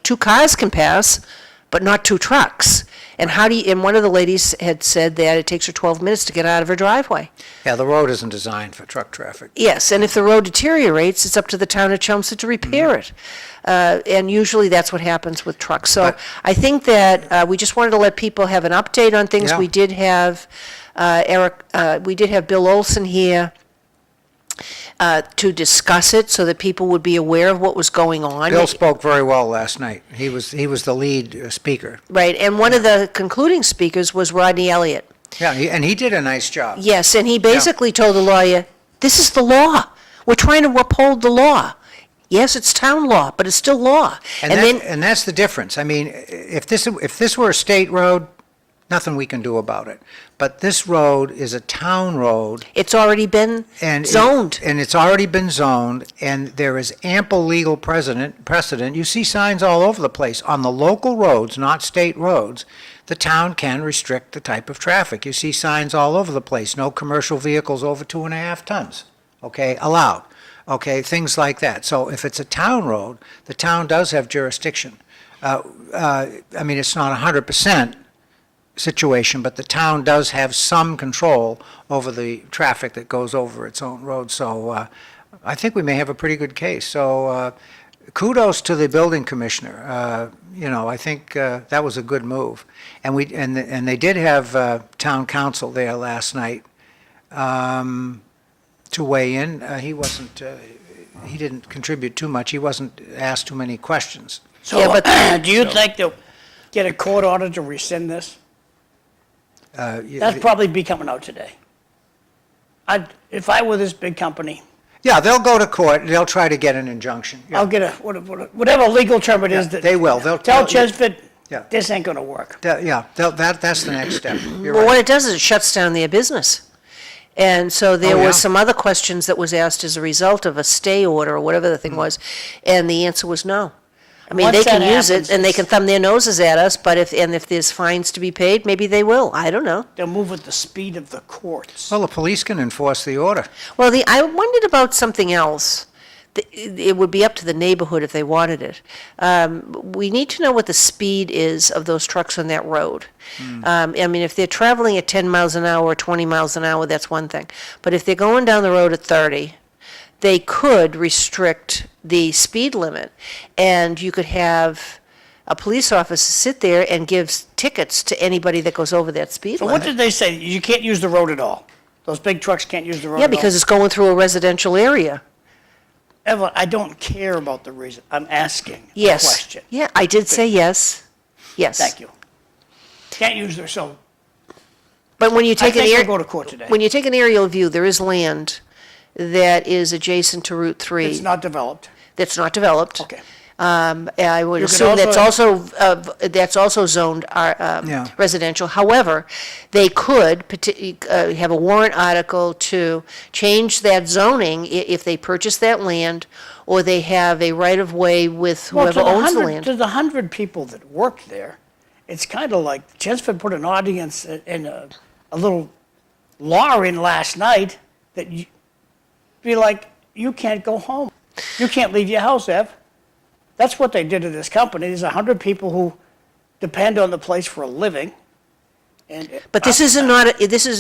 two cars can pass, but not two trucks. And and one of the ladies had said that it takes her 12 minutes to get out of her driveway. Yeah, the road isn't designed for truck traffic. Yes, and if the road deteriorates, it's up to the town of Chelmsford to repair it. And usually that's what happens with trucks. So But- I think that we just wanted to let people have an update on things. Yeah. We did have we did have Bill Olson here to discuss it so that people would be aware of what was going on. Bill spoke very well last night. He was the lead speaker. Right, and one of the concluding speakers was Rodney Elliott. Yeah, and he did a nice job. Yes, and he basically told the lawyer, this is the law. We're trying to uphold the law. Yes, it's town law, but it's still law. And that's the difference. I mean, if this were a state road, nothing we can do about it. But this road is a town road. It's already been zoned. And it's already been zoned, and there is ample legal precedent. You see signs all over the place. On the local roads, not state roads, the town can restrict the type of traffic. You see signs all over the place. No commercial vehicles over 2.5 tons, okay, allowed. Okay, things like that. So if it's a town road, the town does have jurisdiction. I mean, it's not 100% situation, but the town does have some control over the traffic that goes over its own road. So I think we may have a pretty good case. So kudos to the building commissioner. I think that was a good move. And they did have town council there last night to weigh in. He didn't contribute too much. He wasn't asked too many questions. So, Yeah, but- do you think they'll get a court order to rescind this? That'd probably be coming out today. If I were this big company, Yeah, they'll go to court. They'll try to get an injunction. Yeah. I'll get whatever legal term it is Yeah, that. they will. They'll Tell tell- Chelmsford, Yeah. this ain't gonna work. That's the next step. You're Well, what right. it does is it shuts down their business. And so there Oh, yeah. was some other questions that was asked as a result of a stay order or whatever the thing was, and the answer was no. I mean, Once they can that use it, happens, and they it's- can thumb their noses at us, but if there's fines to be paid, maybe they will, I don't know. They'll move at the speed of the courts. Well, the police can enforce the order. Well, I wondered about something else. It would be up to the neighborhood if they wanted it. We need to know what the speed is of those trucks on that road. I mean, if they're traveling at 10 miles an hour or 20 miles an hour, that's one thing. But if they're going down the road at 30, they could restrict the speed limit, and you could have a police officer sit there and give tickets to anybody that goes over that speed So limit. what did they say? You can't use the road at all? Those big trucks can't use the road at all? Yeah, because it's going through a residential area. Evelyn, I don't care about the reason. I'm asking a Yes. question. Yeah, I did say yes. Yes. Thank you. Can't use their, so But when you I take an think we'll air, go to court today. when you take an aerial view, there is land that is adjacent to Route 3 It's not developed. that's not developed. Okay. I would You could assume that's also- also zoned Yeah. residential. However, they could have a warrant article to change that zoning if they purchase that land, or they have a right-of-way with Well, whoever owns the land. To the 100 people that work there, it's kind of like, Chelmsford put an audience and a little law in last night that you, be like, you can't go home. You can't leave your house, Ev. That's what they did to this company. There's 100 people who depend on the place for a living. And But this is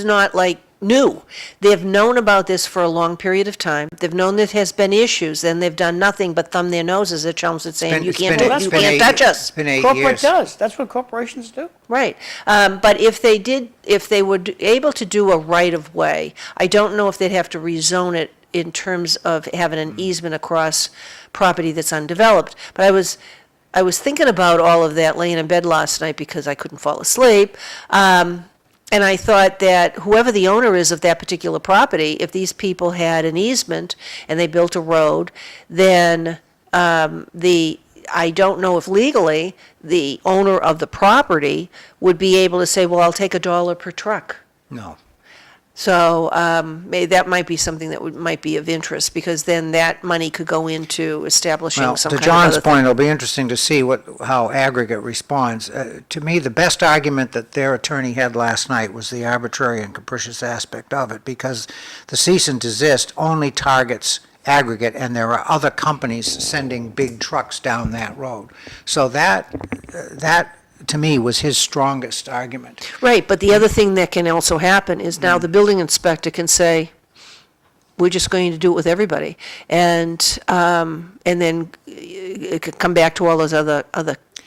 not like new. They've known about this for a long period of time. They've known there has been issues, and they've done nothing but thumb their noses at Chelmsford saying, you It's can't been- do- it's you been can't eight- touch us. It's been 8 corporate years. does. That's what corporations do. Right. But if they were able to do a right-of-way, I don't know if they'd have to rezone it in terms of having an easement across property that's undeveloped. But I was thinking about all of that laying in bed last night because I couldn't fall asleep. And I thought that whoever the owner is of that particular property, if these people had an easement and they built a road, then I don't know if legally the owner of the property would be able to say, well, I'll take $1 per truck. No. So that might be something that might be of interest, because then that money could go into establishing Well, some to kind of John's other point, it'll be interesting to see how aggregate responds. To me, the best argument that their attorney had last night was the arbitrary and capricious aspect of it, because the cease and desist only targets aggregate, and there are other companies sending big trucks down that road. So that to me was his strongest argument. Right, but the other thing that can also happen is now the building inspector can say, we're just going to do it with everybody. And then it could come back to all those other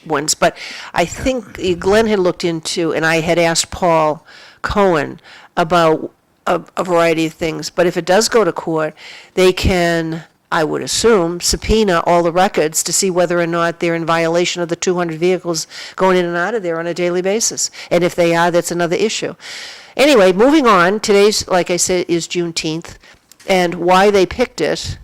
ones. But I think Glenn had looked into, and I had asked Paul Cohen about a variety of things. But if it does go to court, they can, I would assume, subpoena all the records to see whether or not they're in violation of the 200 vehicles going in and out of there on a daily basis. And if they are, that's another issue. Anyway, moving on, today's, like I said, is Juneteenth, and why they picked it,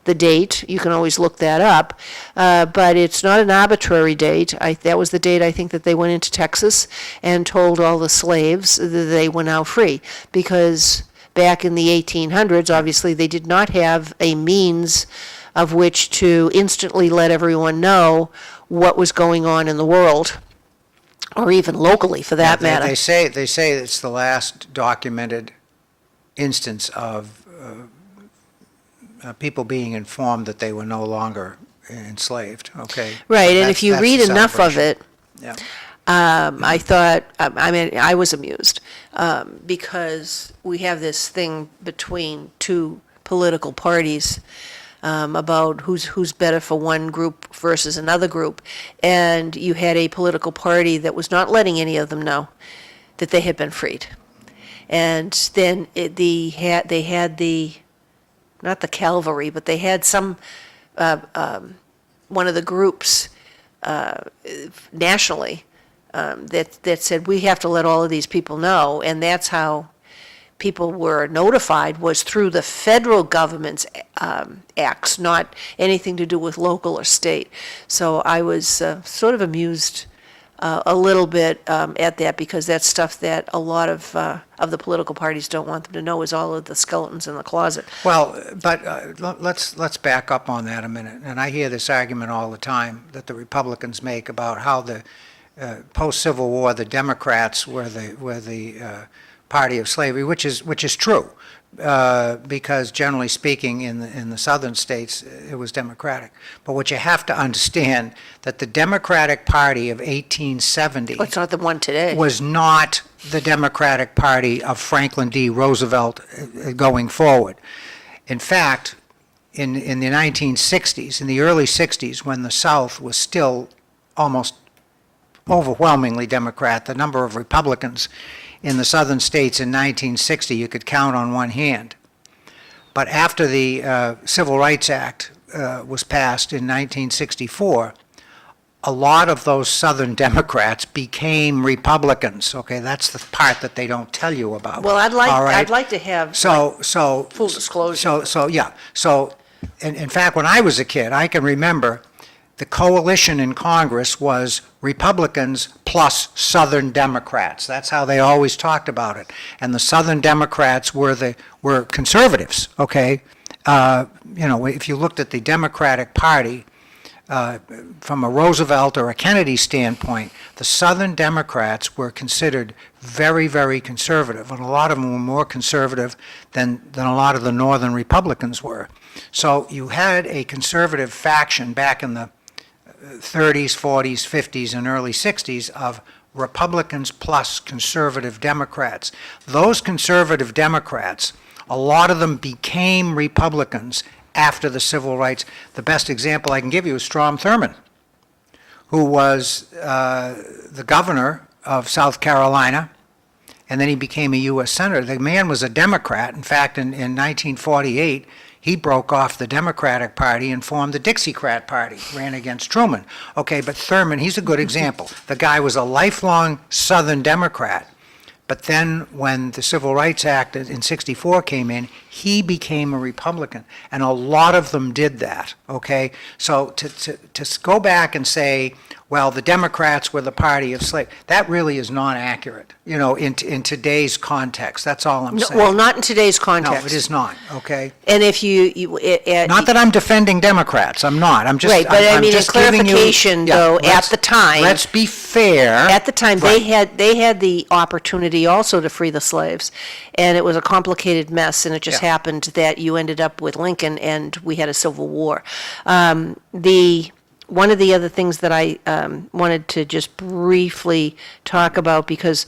the date, you can always look that up, but it's not an arbitrary date. That was the date, I think, that they went into Texas and told all the slaves that they were now free, because back in the 1800s, obviously, they did not have a means of which to instantly let everyone know what was going on in the world, or even locally, for that matter. They say it's the last documented instance of people being informed that they were no longer enslaved, okay? Right, and if you That's read the enough of celebration. it, Yeah. I thought, I mean, I was amused, because we have this thing between two political parties about who's better for one group versus another group, and you had a political party that was not letting any of them know that they had been freed. And then they had the, not the cavalry, but they had some, one of the groups nationally that said, we have to let all of these people know, and that's how people were notified, was through the federal government's acts, not anything to do with local or state. So I was sort of amused a little bit at that, because that's stuff that a lot of the political parties don't want them to know, is all of the skeletons in the closet. Well, but let's back up on that a minute. And I hear this argument all the time that the Republicans make about how the post-Civil War, the Democrats were the party of slavery, which is true, because generally speaking, in the southern states, it was Democratic. But what you have to understand, that the Democratic Party of 1870 It's not the one today. was not the Democratic Party of Franklin D. Roosevelt going forward. In fact, in the 1960s, in the early 60s, when the South was still almost overwhelmingly Democrat, the number of Republicans in the southern states in 1960 you could count on one hand. But after the Civil Rights Act was passed in 1964, a lot of those southern Democrats became Republicans. Okay, that's the part that they don't tell you about. Well, All right? I'd like to have So full disclosure. So in fact, when I was a kid, I can remember the coalition in Congress was Republicans plus Southern Democrats. That's how they always talked about it. And the Southern Democrats were conservatives, okay? If you looked at the Democratic Party, from a Roosevelt or a Kennedy standpoint, the Southern Democrats were considered very, very conservative, and a lot of them were more conservative than a lot of the Northern Republicans were. So you had a conservative faction back in the 30s, 40s, 50s, and early 60s of Republicans plus conservative Democrats. Those conservative Democrats, a lot of them became Republicans after the civil rights. The best example I can give you is Strom Thurmond, who was the governor of South Carolina, and then he became a U.S. Senator. The man was a Democrat. In fact, in 1948, he broke off the Democratic Party and formed the Dixiecrat Party, ran against Truman. Okay, but Thurmond, he's a good example. The guy was a lifelong Southern Democrat. But then when the Civil Rights Act in '64 came in, he became a Republican, and a lot of them did that, okay? So to go back and say, well, the Democrats were the party of slaves, that really is not accurate, in today's context. That's all I'm saying. Well, not in today's No, context. it is not, okay? And if Not that I'm defending Democrats, I'm not. I'm just, Right, but I I'm mean, in just giving you- clarification, yeah, though, let's- at the time. Let's be fair. At the time, Right. they had the opportunity also to free the slaves, and it was a complicated mess, and it just Yeah. happened that you ended up with Lincoln, and we had a civil war. One of the other things that I wanted to just briefly talk about, because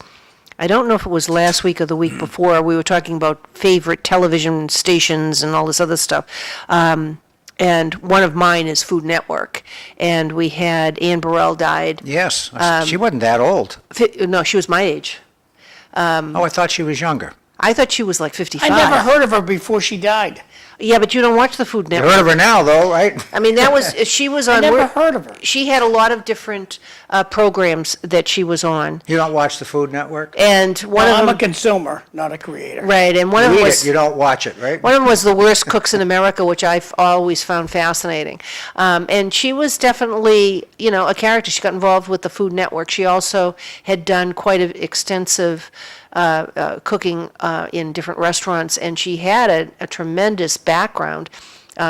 I don't know if it was last week or the week before, we were talking about favorite television stations and all this other stuff. And one of mine is Food Network, and we had Ann Burrell died. Yes, she wasn't that old. No, she was my age. Oh, I thought she was younger. I thought she was like I 55. never heard of her before she died. Yeah, but you don't watch the Food You heard Network. of her now, though, right? I mean, she was I on. never heard of her. She had a lot of different programs that she was on, You don't watch the Food Network? and one Well, I'm a of them, consumer, not a creator. right, and one of You them eat was it, you don't watch it, right? one of them was the worst cooks in America, which I've always found fascinating. And she was definitely, a character. She got involved with the Food Network. She also had done quite an extensive cooking in different restaurants, and she had a tremendous background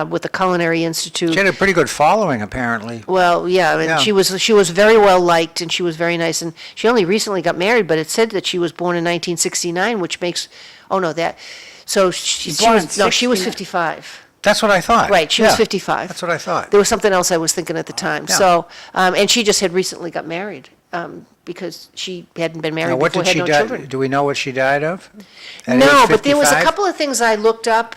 with the Culinary Institute. She had a pretty good following, apparently. Well, yeah, and Yeah. she was very well liked, and she was very nice, and she only recently got married, but it said that she was born in 1969, which makes, so she Born in was, no, she was 69. 55. That's what I thought. Right, she was Yeah, 55. That's what I thought. There was something else I was thinking at the time, Yeah. so, and she just had recently got married, because she hadn't been married Now, what before, did had she no die, children. do we know what she died of? At No, age but there was a 55? couple of things I looked up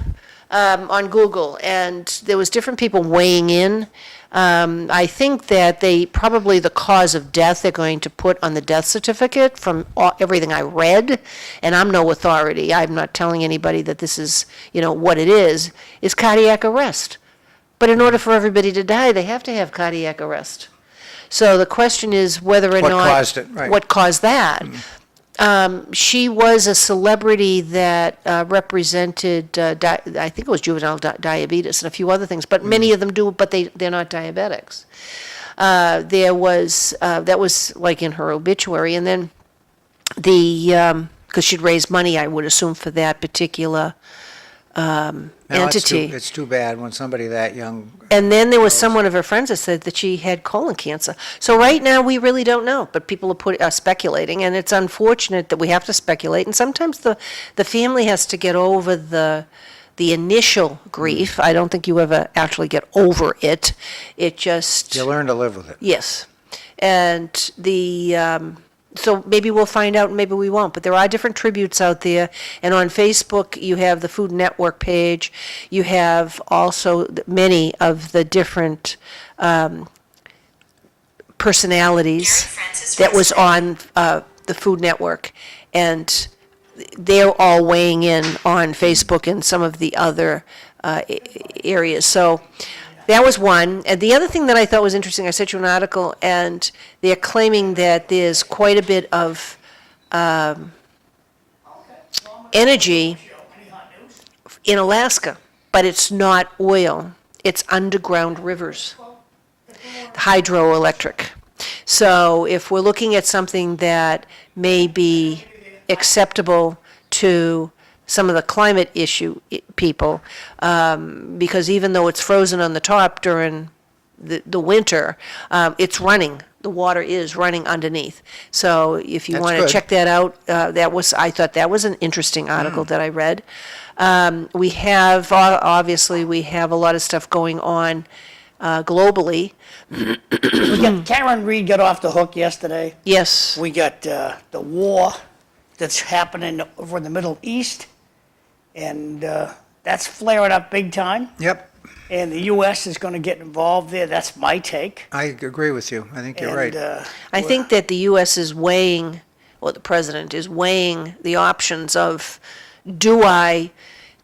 on Google, and there was different people weighing in. I think that probably the cause of death they're going to put on the death certificate from everything I read, and I'm no authority, I'm not telling anybody that this is, what it is cardiac arrest. But in order for everybody to die, they have to have cardiac arrest. So the question is whether or What not. caused it, right. What caused that? She was a celebrity that represented, I think it was juvenile diabetes and a few other things, but many of them do, but they're not diabetics. There was, that was like in her obituary, and then because she'd raised money, I would assume, for that particular No, entity. It's too bad when somebody that young, And then there was someone of her friends that said that she had colon cancer. So right now, we really don't know, but people are speculating, and it's unfortunate that we have to speculate. And sometimes the family has to get over the initial grief. I don't think you ever actually get over it. It just, you learn to live with it. yes. And so maybe we'll find out, maybe we won't. But there are different tributes out there. And on Facebook, you have the Food Network page. You have also many of the different personalities that was on the Food Network. And they're all weighing in on Facebook and some of the other areas. So that was one. And the other thing that I thought was interesting, I sent you an article, and they're claiming that there's quite a bit of energy in Alaska, but it's not oil. It's underground rivers, hydroelectric. So if we're looking at something that may be acceptable to some of the climate issue people, because even though it's frozen on the top during the winter, it's running. The water is running underneath. So if you That's want to good. check that out, I thought that was an interesting article that I read. We have, obviously, we have a lot of stuff going on globally. Karen Reed got off the hook yesterday. Yes, We got the war that's happening over in the Middle East, and that's flaring up big time. Yep, And the U.S. is going to get involved there. That's my take. I agree with you. I think you're And, right. I think that the U.S. is weighing, or the president is weighing the options of, do I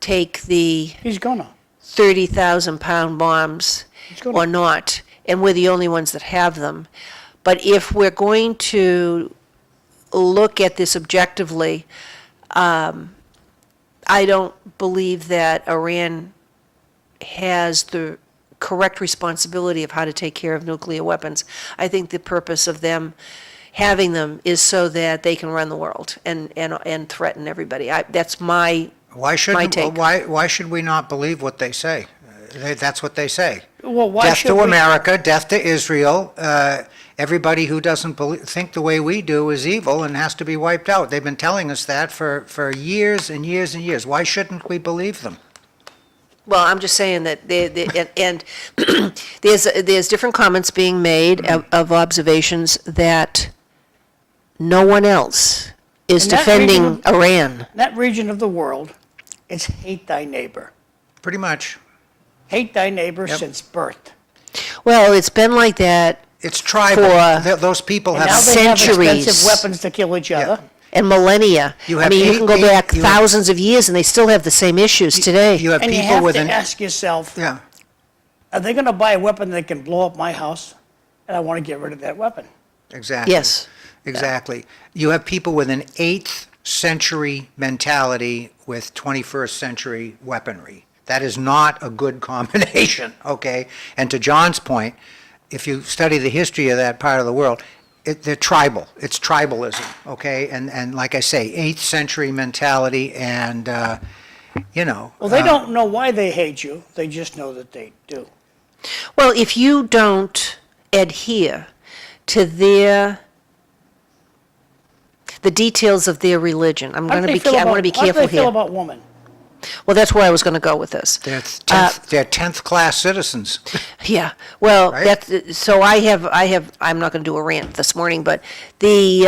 take the He's gonna. 30,000-pound bombs gonna. or not? And we're the only ones that have them. But if we're going to look at this objectively, I don't believe that Iran has the correct responsibility of how to take care of nuclear weapons. I think the purpose of them having them is so that they can run the world and threaten everybody. That's my take. Why should we not believe what they say? That's what they say. Well, why Death should to we? America, death to Israel. Everybody who doesn't think the way we do is evil and has to be wiped out. They've been telling us that for years and years and years. Why shouldn't we believe them? Well, I'm just saying that and there's different comments being made of observations that no one else is In that defending region Iran. That region of the world, it's hate thy neighbor. Pretty much. Hate thy neighbor Yep. since birth. Well, it's been like that It's tribal. Those people And have now they have Centuries. expensive weapons to kill each other. and millennia. You I have mean, you can go back you have- thousands of years and they still have the same issues today. You have And you people have with to an ask yourself, yeah. are they going to buy a weapon that can blow up my house? And I want to get rid of that weapon. Exactly. Yes. Exactly. You have people with an 8th century mentality with 21st century weaponry. That is not a good combination, okay? And to John's point, if you study the history of that part of the world, they're tribal. It's tribalism, okay? And like I say, 8th century mentality and, Well, they don't know why they hate you. They just know that they do. Well, if you don't adhere to the details of their religion, I'm How going do to they feel I want to be about- How careful do they feel here. about women? Well, that's where I was going to go with this. they're 10th class citizens. Yeah, well, Right? so I'm not going to do a rant this morning, but the,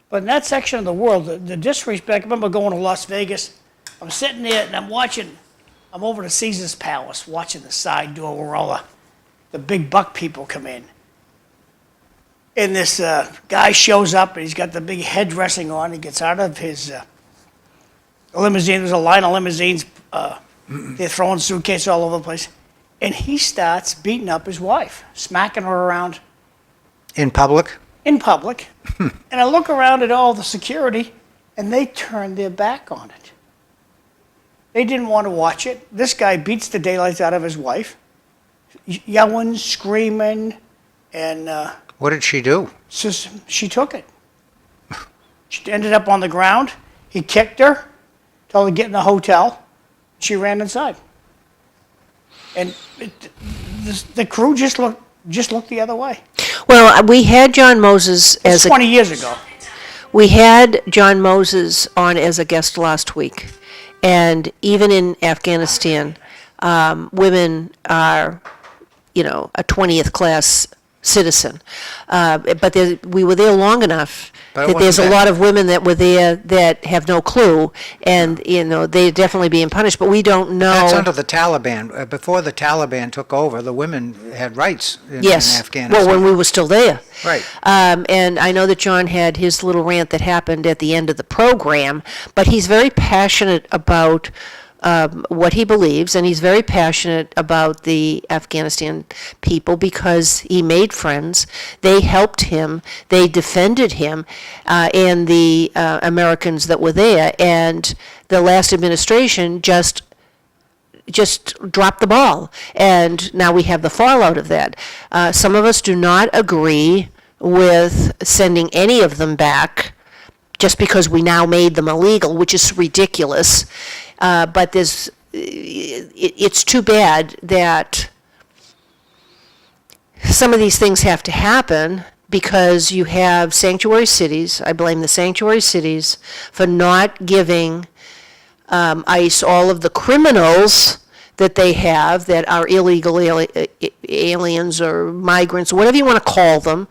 But in that section of the world, the disrespect, I remember going to Las Vegas. I'm sitting there and I'm over to Caesar's Palace watching the side door where all the big buck people come in. And this guy shows up and he's got the big head dressing on. He gets out of his limousine. There's a line of limousines. They're throwing suitcases all over the place. And he starts beating up his wife, smacking her around In public? in public. And I look around at all the security, and they turned their back on it. They didn't want to watch it. This guy beats the daylights out of his wife, yelling, screaming, And What did she do? so she took it. She ended up on the ground. He kicked her, told her to get in the hotel. She ran inside. And the crew just looked the other way. Well, we had John Moses It's as 20 years ago. we had John Moses on as a guest last week, and even in Afghanistan, women are, a 20th class citizen. But we were there long enough But it that there's a wasn't lot of women that were there that have no clue, and, they're definitely being punished, but we don't know. That's under the Taliban. Before the Taliban took over, the women had rights in Yes. Afghanistan. Well, when we were still there. Right. And I know that John had his little rant that happened at the end of the program, but he's very passionate about what he believes, and he's very passionate about the Afghanistan people because he made friends. They helped him. They defended him and the Americans that were there. And the last administration just dropped the ball, and now we have the fallout of that. Some of us do not agree with sending any of them back just because we now made them illegal, which is ridiculous. But it's too bad that some of these things have to happen because you have sanctuary cities. I blame the sanctuary cities for not giving ICE all of the criminals that they have that are illegal aliens or migrants, or whatever you want to call them,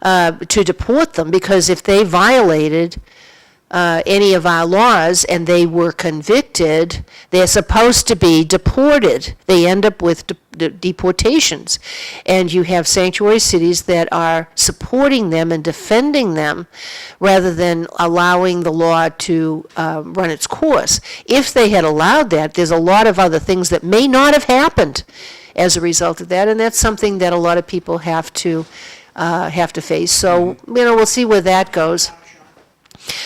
to deport them, because if they violated any of our laws and they were convicted, they're supposed to be deported. They end up with deportations. And you have sanctuary cities that are supporting them and defending them rather than allowing the law to run its course. If they had allowed that, there's a lot of other things that may not have happened as a result of that, and that's something that a lot of people have to face. So, we'll see where that goes.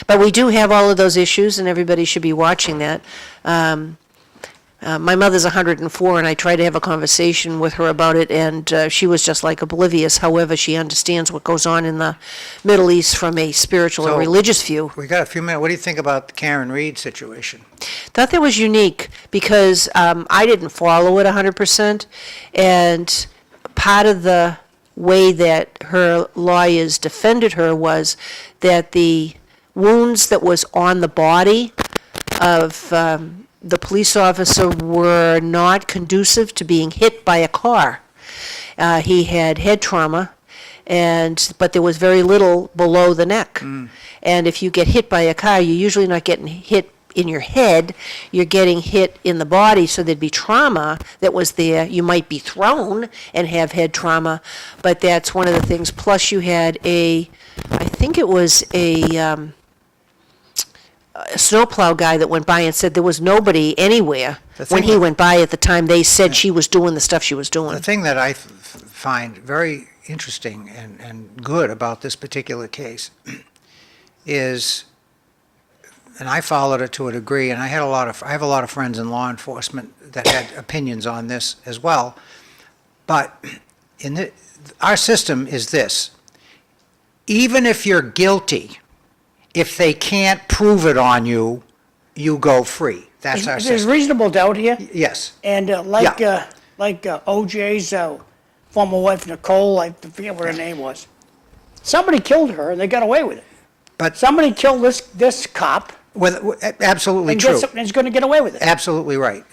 But we do have all of those issues, and everybody should be watching that. My mother's 104, and I try to have a conversation with her about it, and she was just like oblivious. However, she understands what goes on in the Middle East from a spiritual and So- religious view. We got a few minutes. What do you think about the Karen Reed situation? Thought that was unique because I didn't follow it 100%, and part of the way that her lawyers defended her was that the wounds that was on the body of the police officer were not conducive to being hit by a car. He had head trauma, but there was very little below the neck. And if you get hit by a car, you're usually not getting hit in your head, you're getting hit in the body, so there'd be trauma that was there. You might be thrown and have head trauma, but that's one of the things. Plus you had I think it was a snowplow guy that went by and said there was nobody anywhere The when thing he that- went by at the time they said she was doing the stuff she was doing. The thing that I find very interesting and good about this particular case is, and I followed it to a degree, and I have a lot of friends in law enforcement that had opinions on this as well. But our system is this: even if you're guilty, if they can't prove it on you, you go free. That's our There's system. reasonable doubt here. Yes. And like OJ's former wife, Nicole, I forget what her name was. Somebody killed her and they got away with it. But Somebody killed this cop absolutely and true. is going to get away with it. Absolutely right.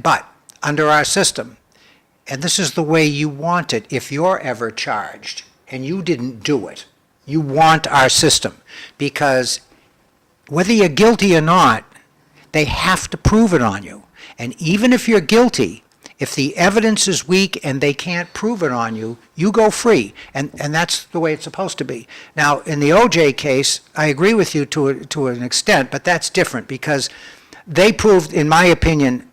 But under our system, and this is the way you want it, if you're ever charged and you didn't do it, you want our system, because whether you're guilty or not, they have to prove it on you. And even if you're guilty, if the evidence is weak and they can't prove it on you, you go free. And that's the way it's supposed to be. Now, in the OJ case, I agree with you to an extent, but that's different because they proved, in my opinion,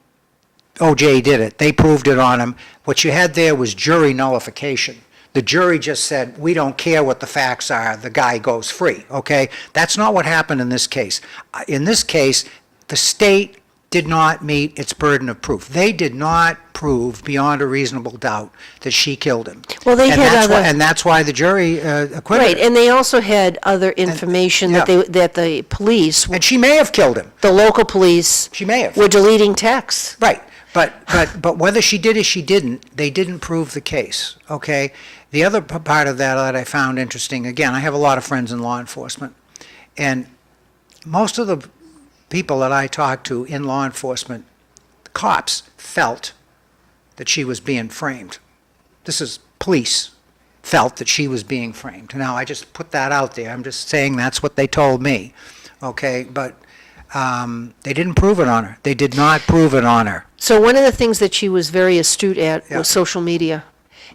OJ did it. They proved it on him. What you had there was jury nullification. The jury just said, we don't care what the facts are, the guy goes free, okay? That's not what happened in this case. In this case, the state did not meet its burden of proof. They did not prove beyond a reasonable doubt that she killed him. Well, they And had that's why- other- And that's why the jury acquitted Right, her. and they also had other information that yeah. that the police, And she may have killed him. the local police, She may have. were deleting texts. Right, but whether she did or she didn't, they didn't prove the case, okay? The other part of that I found interesting, again, I have a lot of friends in law enforcement, and most of the people that I talked to in law enforcement, cops, felt that she was being framed. This is police felt that she was being framed. Now, I just put that out there. I'm just saying that's what they told me, okay? But they didn't prove it on her. They did not prove it on her. So one of the things that she was very astute at Yeah. was social media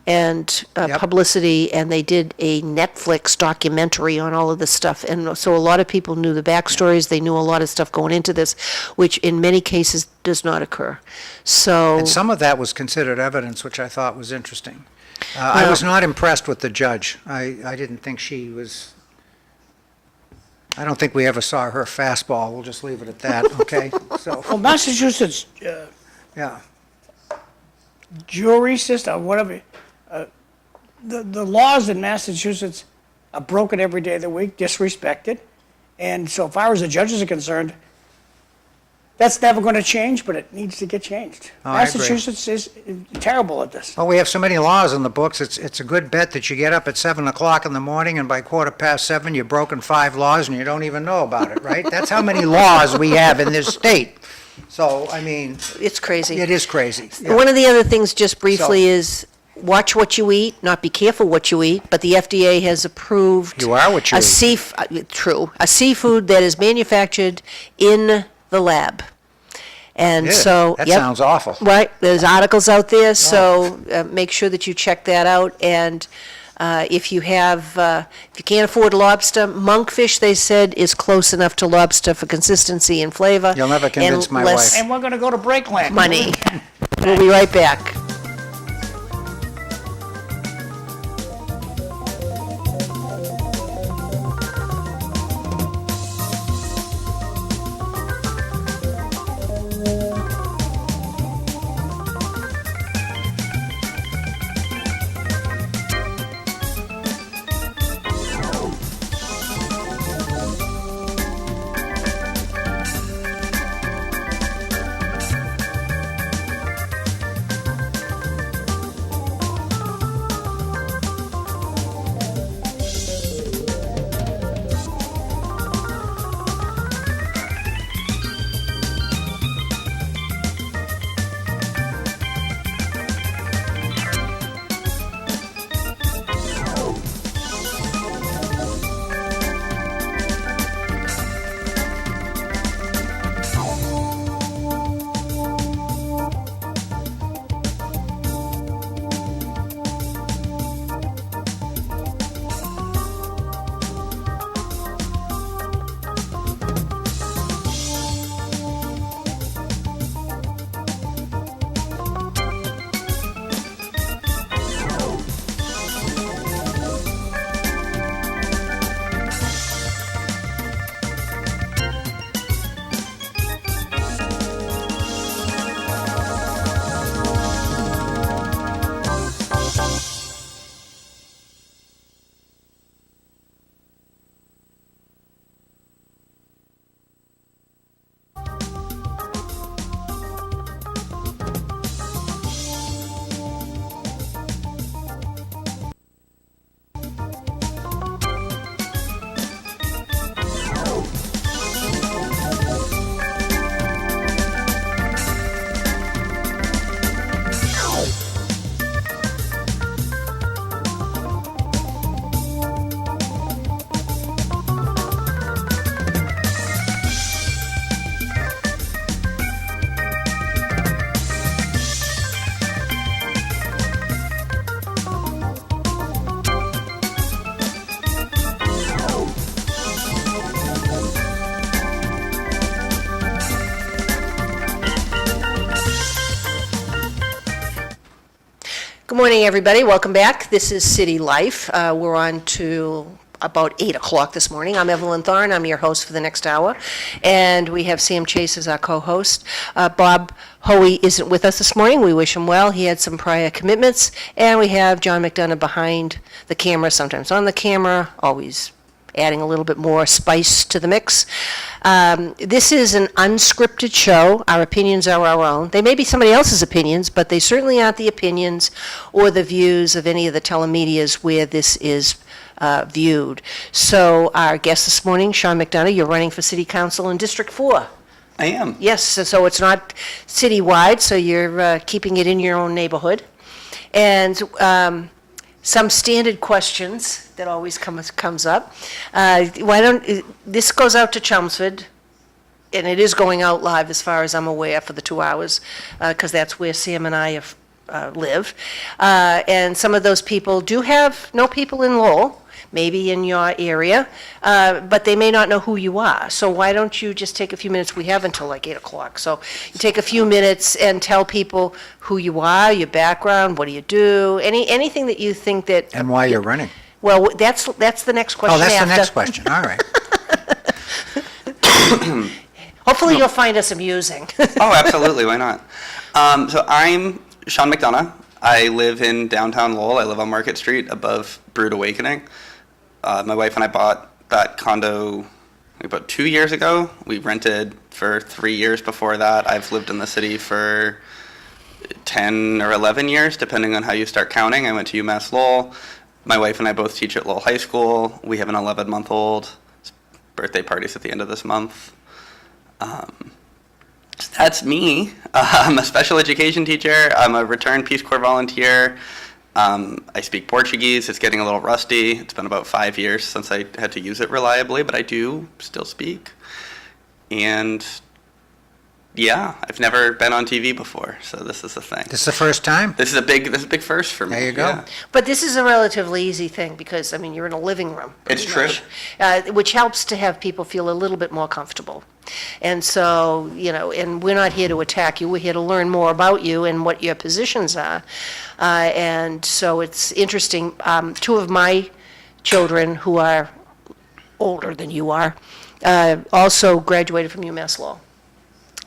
and Yep. publicity, and they did a Netflix documentary on all of this stuff. And so a lot of people knew the backstories, they knew a lot of stuff going into this, which in many cases does not occur. So, And some of that was considered evidence, which I thought was interesting. I was not impressed with the judge. I didn't think she was, I don't think we ever saw her fastball. We'll just leave it at that, okay? So, Well, Massachusetts yeah. jury system, whatever, the laws in Massachusetts are broken every day of the week, disrespected. And so far as the judges are concerned, that's never going to change, but it needs to get changed. Oh, I agree. Massachusetts is terrible at this. Well, we have so many laws in the books, it's a good bet that you get up at 7 o'clock in the morning, and by 7:15, you've broken 5 laws, and you don't even know about it, right? That's how many laws we have in this state. So, I mean, it's crazy. it is crazy. Yeah. One of the other things, just briefly, So- is watch what you eat, not be careful what you eat, but the FDA has approved You are what you eat. True, a seafood that is manufactured in the lab. And Yeah, so, that yep. sounds awful. Right, there's articles out there, so make sure that you check that out. And if you can't afford lobster, monkfish, they said, is close enough to lobster for consistency and flavor. You'll never and convince my less wife. And we're going to go to break land. money. We'll be right back. Good morning, everybody. Welcome back. This is City Life. We're on to about 8 o'clock this morning. I'm Evelyn Thoren. I'm your host for the next hour. And we have Sam Chase as our co-host. Bob Hoey isn't with us this morning. We wish him well. He had some prior commitments. And we have John McDonough behind the camera, sometimes on the camera, always adding a little bit more spice to the mix. This is an unscripted show. Our opinions are our own. They may be somebody else's opinions, but they certainly aren't the opinions or the views of any of the telemedias where this is viewed. So our guest this morning, Sean McDonough, you're running for City Council in District 4. I am. Yes, so it's not citywide, so you're keeping it in your own neighborhood. And some standard questions that always comes up. This goes out to Chelmsford, and it is going out live as far as I'm aware for the 2 hours, because that's where Sam and I live. And some of those people do know people in Lowell, maybe in your area, but they may not know who you are. So why don't you just take a few minutes? We have until like 8 o'clock. So you take a few minutes and tell people who you are, your background, what do you do, anything that you think that... And why you're running. Well, that's the next question. Oh, that's after. the next question, all right. Hopefully you'll find us amusing. Oh, absolutely. Why not? So I'm Sean McDonough. I live in downtown Lowell. I live on Market Street above Brood Awakening. My wife and I bought that condo about 2 years ago. We rented for 3 years before that. I've lived in the city for 10 or 11 years, depending on how you start counting. I went to UMass Lowell. My wife and I both teach at Lowell High School. We have an 11-month-old. His birthday party's at the end of this month. That's me. I'm a special education teacher. I'm a returned Peace Corps volunteer. I speak Portuguese. It's getting a little rusty. It's been about 5 years since I had to use it reliably, but I do still speak. And yeah, I've never been on TV before, so this is the thing. This is the first time? This is a big first for me. There you go. Yeah. But this is a relatively easy thing because, I mean, you're in a living room. It's true. Which helps to have people feel a little bit more comfortable. And so, and we're not here to attack you. We're here to learn more about you and what your positions are. And so it's interesting. 2 of my children who are older than you are also graduated from UMass Lowell.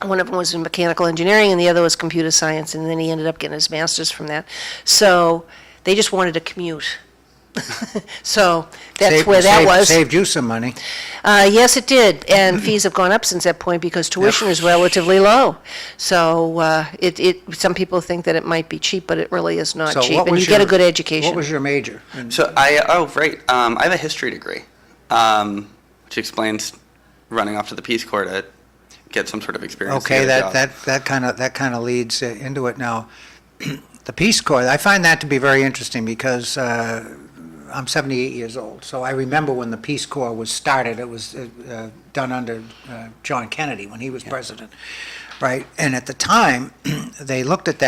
One of them was in mechanical engineering, and the other was computer science, and then he ended up getting his master's from that. So they just wanted to commute. So that's where that was. Saved you some money. Yes, it did, and fees have gone up since that point because tuition is relatively low. So some people think that it might be cheap, but it really is not So cheap, what and was you get a your- good education. What was your major? So I have a history degree, which explains running off to the Peace Corps to get some sort of experience. to Okay, get a job. that kind of leads into it now. The Peace Corps, I find that to be very interesting because I'm 78 years old, so I remember when the Peace Corps was started. It was done under John Kennedy when he was president, right? And at the time, they looked at that